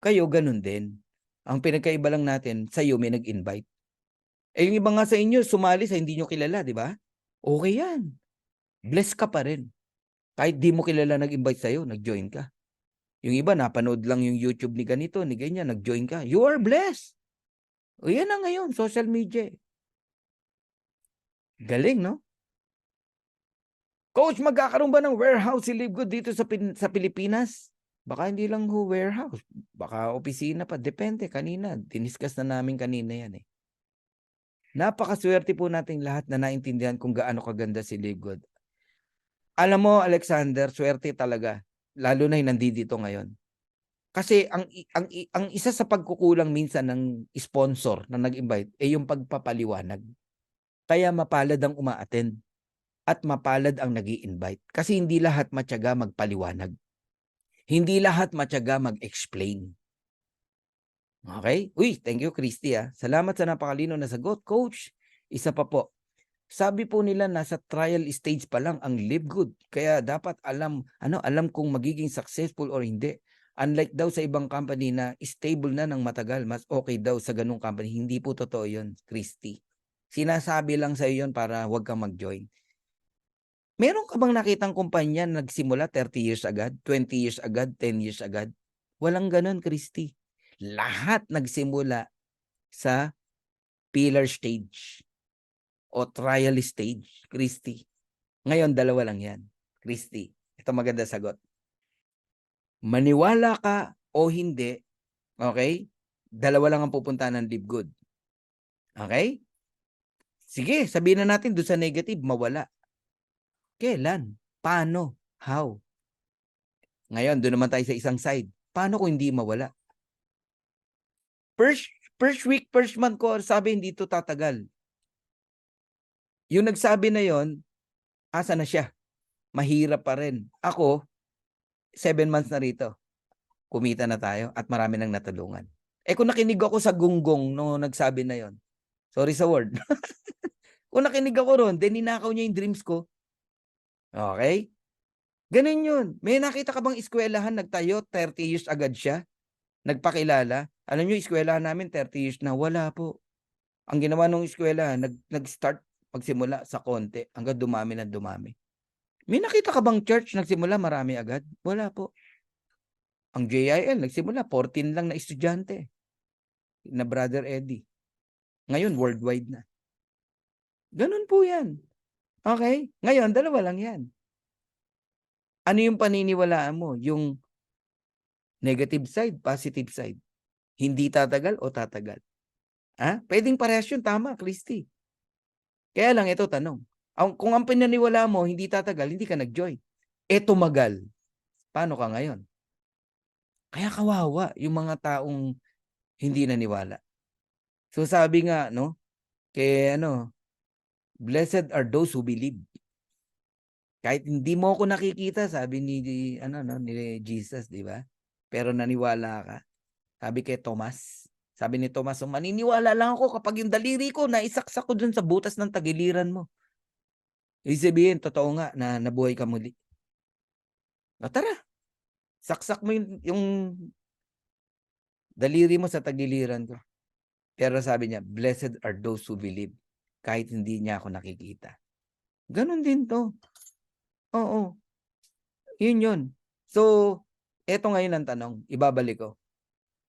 Kayo, ganun din. Ang pinagkaiba lang natin, sa iyo may nag-invite. Eh, yung iba nga sa inyo, sumali sa hindi nyo kilala, di ba? Okay yan. Bless ka pa rin. Kahit di mo kilala nag-invite sa'yo, nag-join ka. Yung iba, napanood lang yung YouTube ni ganito, ni ganyan, nag-join ka. You are blessed. O yan na ngayon, social media. Galing, no? Coach, magkakaroon ba ng warehouse si LiveGood dito sa Pilipinas? Baka hindi lang warehouse. Baka opisina pa. Depende, kanina. Diniscuss na namin kanina yan eh. Napakaswerte po nating lahat na naintindihan kung gaano kaganda si LiveGood. Alam mo, Alexander, swerte talaga. Lalo na yung nandito ngayon. Kasi ang isa sa pagkukulang minsan ng sponsor na nag-invite ay yung pagpapaliwanag. Kaya mapalad ang uma-attend at mapalad ang nag-i-invite. Kasi hindi lahat matyaga magpaliwanag. Hindi lahat matyaga mag-explain. Okay? Uy, thank you, Christy. Salamat sa napakalino na sagot, Coach. Isa pa po. Sabi po nila nasa trial stage pa lang ang LiveGood. Kaya dapat alam kung magiging successful or hindi. Unlike daw sa ibang company na stable na ng matagal, mas okay daw sa ganung company. Hindi po totoo yun, Christy. Sinasabi lang sa iyo yun para huwag kang mag-join. Meron ka bang nakitang kumpanya na nagsimula 30 years agad, 20 years agad, 10 years agad? Walang ganun, Christy. Lahat nagsimula sa pillar stage o trial stage, Christy. Ngayon, dalawa lang yan, Christy. Ito maganda sagot. Maniwala ka o hindi, okay? Dalawa lang ang pupuntahan ng LiveGood. Okay? Sige, sabihin na natin doon sa negative, mawala. Kailan? Paano? How? Ngayon, doon naman tayo sa isang side. Paano kung hindi mawala? First week, first month ko, sabi hindi ito tatagal. Yung nagsabi na yon, asa na siya? Mahirap pa rin. Ako, 7 months na rito. Kumita na tayo at marami nang natulungan. Eh kung nakinig ako sa gunggong no nagsabi na yon, sorry sa word. Kung nakinig ako ron, then ninakaw niya yung dreams ko. Okay? Ganun yun. May nakita ka bang eskwelahan nagtayo, 30 years agad siya? Nagpakilala? Alam nyo, eskwelahan namin 30 years na. Wala po. Ang ginawa ng eskwelahan, nag-start magsimula sa konti hanggang dumami na dumami. May nakita ka bang church nagsimula marami agad? Wala po. Ang JIL nagsimula 14 lang na estudyante na Brother Eddie. Ngayon worldwide na. Ganun po yan. Okay? Ngayon, dalawa lang yan. Ano yung paniniwalaan mo? Yung negative side, positive side. Hindi tatagal o tatagal? Pwedeng parehas yun. Tama, Christy. Kaya lang ito tanong. Kung ang pinaniwala mo hindi tatagal, hindi ka nag-join. Tumagal. Paano ka ngayon? Kaya kawawa yung mga taong hindi naniwala. So sabi nga, no, blessed are those who believe. Kahit hindi mo ako nakikita, sabi ni Jesus, di ba? Pero naniwala ka. Sabi kay Tomas. Sabi ni Tomas, maniniwala lang ako kapag yung daliri ko naisaksak ko dun sa butas ng tagiliran mo. Ibig sabihin, totoo nga na nabuhay ka muli. O tara, saksak mo yung daliri mo sa tagiliran ko. Pero sabi niya, blessed are those who believe. Kahit hindi niya ako nakikita. Ganon din to. Oo. Yun. So, eto ngayon ang tanong. Ibabalik ko.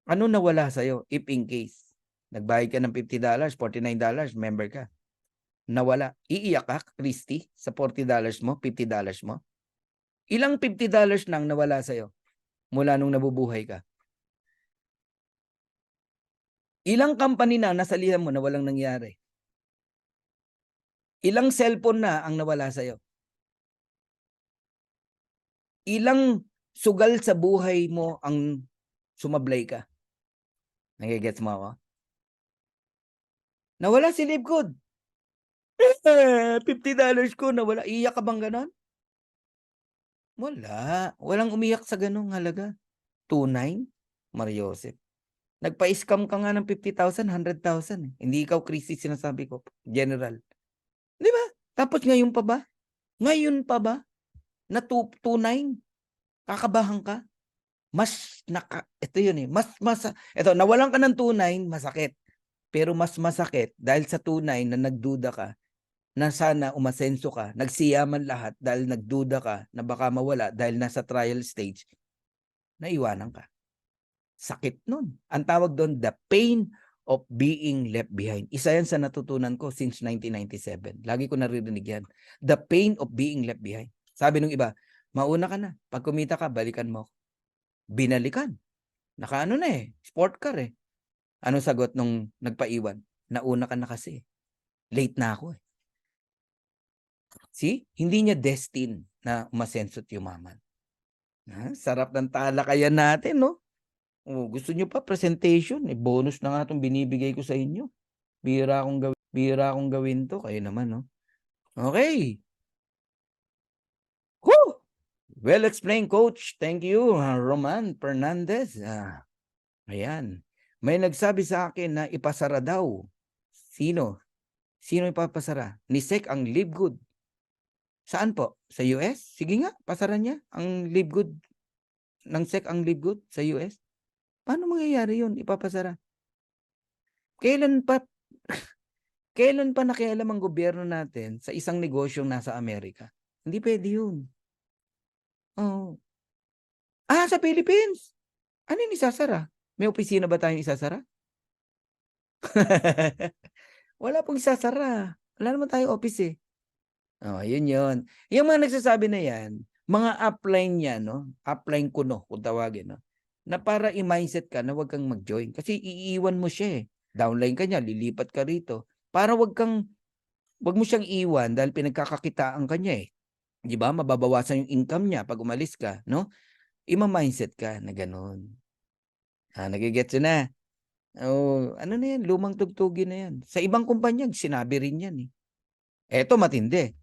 Ano nawala sa'yo if in case? Nagbayad ka ng $50, $49, member ka. Nawala. Iiyak ka, Christy, sa $40 mo, $50 mo? Ilang $50 nang nawala sa'yo mula nung nabubuhay ka? Ilang company na nasalihan mo na walang nangyari? Ilang cellphone na ang nawala sa'yo? Ilang sugal sa buhay mo ang sumablay ka? Nagigets mo ako? Nawala si Livgood. $50 ko nawala. Iyak ka bang ganon? Wala. Walang umiyak sa ganong halaga. 2.9? Mariosep. Nagpa-scam ka nga ng 50,000, 100,000. Hindi ikaw, Christy, sinasabi ko. General. Di ba? Tapos ngayon pa ba? Ngayon pa ba? Na 2.9? Kakabahan ka? Ito yun eh. Ito, nawalan ka ng 2.9, masakit. Pero mas masakit dahil sa 2.9 na nagduda ka, na sana umasenso ka, nagsiyaman lahat dahil nagduda ka na baka mawala dahil nasa trial stage, naiwanan ka. Sakit nun. Ang tawag doon, the pain of being left behind. Isa yan sa natutunan ko since 1997. Lagi ko naririnig yan. The pain of being left behind. Sabi nung iba, mauna ka na. Pag kumita ka, balikan mo. Binalikan. Nakaano na eh. Sport car eh. Ano sagot nung nagpaiwan? Nauna ka na kasi. Late na ako eh. See? Hindi niya destined na umasenso't yumaman. Sarap ng talakayan natin, no? Oh, gusto niyo pa presentation? Eh, bonus na nga itong binibigay ko sa inyo. Bira akong gawin to. Kayo naman, no? Okay. Woo! Well explained, Coach. Thank you, Roman Fernandez. Ayan. May nagsabi sa akin na ipasara daw. Sino? Sino ipapasara? Ni Sec ang Live Good. Saan po? Sa US? Sige nga, pasara niya ang Live Good. Ng Sec ang Live Good sa US. Paano mangyayari yun? Ipapasara. Kailan pa nakialam ang gobyerno natin sa isang negosyong nasa Amerika? Hindi pwede yun. Oh. Sa Philippines. Ano yung isasara? May opisina ba tayong isasara? Wala pong isasara. Wala naman tayong office eh. Yun yun. Yung mga nagsasabi na yan, mga upline niya, no? Upline kuno, kung tawagin, no? Na para i-mindset ka na wag kang mag-join. Kasi iiwan mo siya eh. Downline ka niya, lilipat ka rito. Para wag mo siyang iwan dahil pinagkakakitaan ka niya eh. Di ba? Mababawasan yung income niya pag umalis ka, no? Ima-mindset ka na gano'n. Nagigets na. Ano na yan? Lumang tugtugin na yan. Sa ibang kumpanya, sinabi rin yan eh. Eto matindi.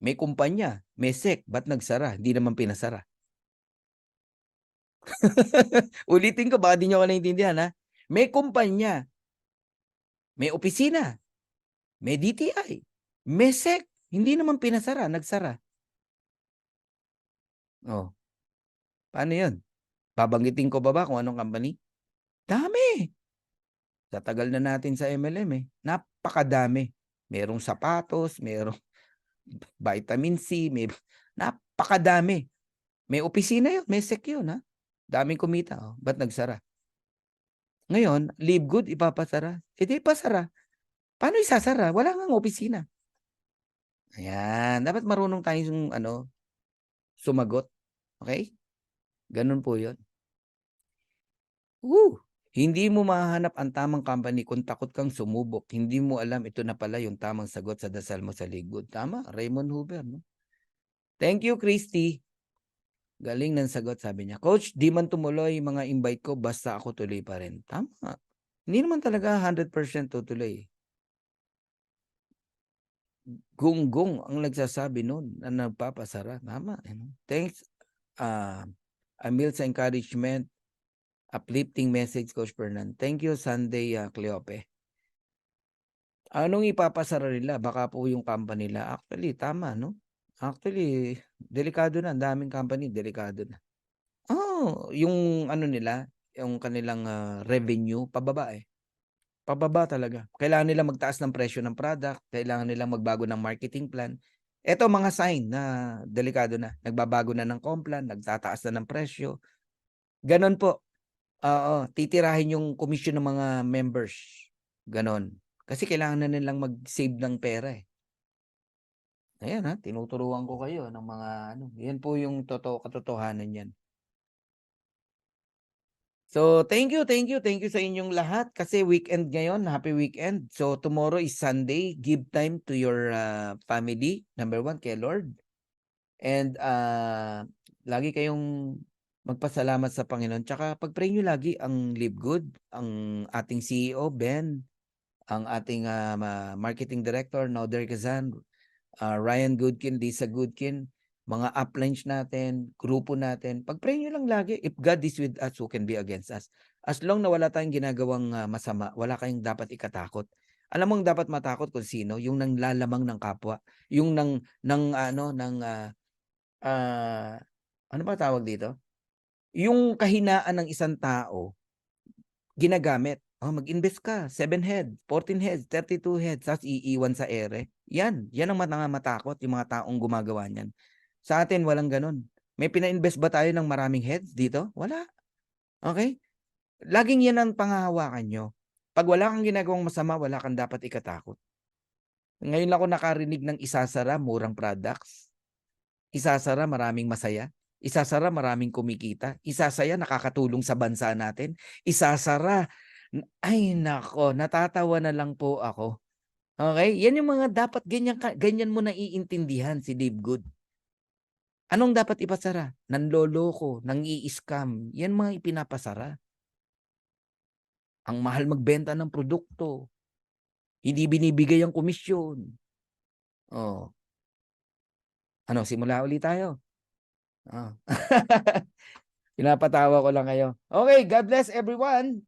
May kumpanya, may SEC, ba't nagsara? Hindi naman pinasara. Ulitin ko, baka di nyo ko naintindihan ha. May kumpanya, may opisina, may DTI, may SEC, hindi naman pinasara, nagsara. Paano yun? Babanggitin ko ba kung anong company? Dami. Sa tagal na natin sa MLM eh. Napakadami. Merong sapatos, merong vitamin C, napakadami. May opisina yun, may SEC yun ha. Daming kumita. Ba't nagsara? Ngayon, Live Good, ipapasara. Di pasara. Paano isasara? Wala nga opisina. Ayan. Dapat marunong tayong sumagot. Okay? Ganun po yun. Hindi mo mahanap ang tamang company kung takot kang sumubok. Hindi mo alam ito na pala yung tamang sagot sa dasal mo sa Live Good. Tama? Raymond Hoover. No? Thank you, Christy. Galing ng sagot, sabi niya. Coach, di man tumuloy mga invite ko, basta ako tuloy pa rin. Tama. Hindi naman talaga 100% tutuloy. Gunggong ang nagsasabi nun na nagpapasara, tama, Thanks, Amil sa encouragement, uplifting message, Coach Fernan. Thank you, Sunday, Cleope. Anong ipapasara nila? Baka po yung company nila. Actually, tama, no? Actually, delikado na. Ang daming company, delikado na. Yung ano nila, yung kanilang revenue, pababa eh. Pababa talaga. Kailangan nila magtaas ng presyo ng product, kailangan nilang magbago ng marketing plan. Eto mga sign na delikado na. Nagbabago na ng complan, nagtataas na ng presyo. Ganon po. Oo, titirahin yung commission ng mga members. Ganon. Kasi kailangan na nilang mag-save ng pera eh. Ayan tinuturuan ko kayo ng mga ano. Yan po yung katotohanan yan. So, thank you sa inyong lahat kasi weekend ngayon, happy weekend. So, tomorrow is Sunday, give time to your family, number 1 kay Lord. And lagi kayong magpasalamat sa Panginoon. Tsaka pag-pray nyo lagi ang Live Good, ang ating CEO, Ben, ang ating marketing director, Noder Kazan, Ryan Goodkin, Lisa Goodkin, mga uplines natin, grupo natin, pag-pray nyo lang lagi, if God is with us, who can be against us? As long na wala tayong ginagawang masama, wala kayong dapat ikatakot. Alam mo ang dapat matakot kung sino? Yung nanglalamang ng kapwa. Yung ano ba tawag dito? Yung kahinaan ng isang tao, ginagamit. Mag-invest ka, 7 heads, 14 heads, 32 heads, tapos iiwan sa ere. Yan ang matakot, yung mga taong gumagawa niyan. Sa atin, walang ganun. May pina-invest ba tayo ng maraming heads dito? Wala. Okay? Laging yan ang panghahawakan nyo. Pag wala kang ginagawang masama, wala kang dapat ikatakot. Ngayon ako nakarinig ng isasara, murang products. Isasara, maraming masaya. Isasara, maraming kumikita. Isasaya, nakakatulong sa bansa natin. Isasara, ay nako, natatawa na lang po ako. Okay? Yan yung mga dapat ganyan mo naiintindihan si Dave Good. Anong dapat ipasara? Nanloloko, nang-i-scam. Yan mga ipinapasara. Ang mahal magbenta ng produkto. Hindi binibigay ang komisyon. Oh. Ano, simula ulit tayo. Pinapatawa ko lang kayo. Okay, God bless everyone.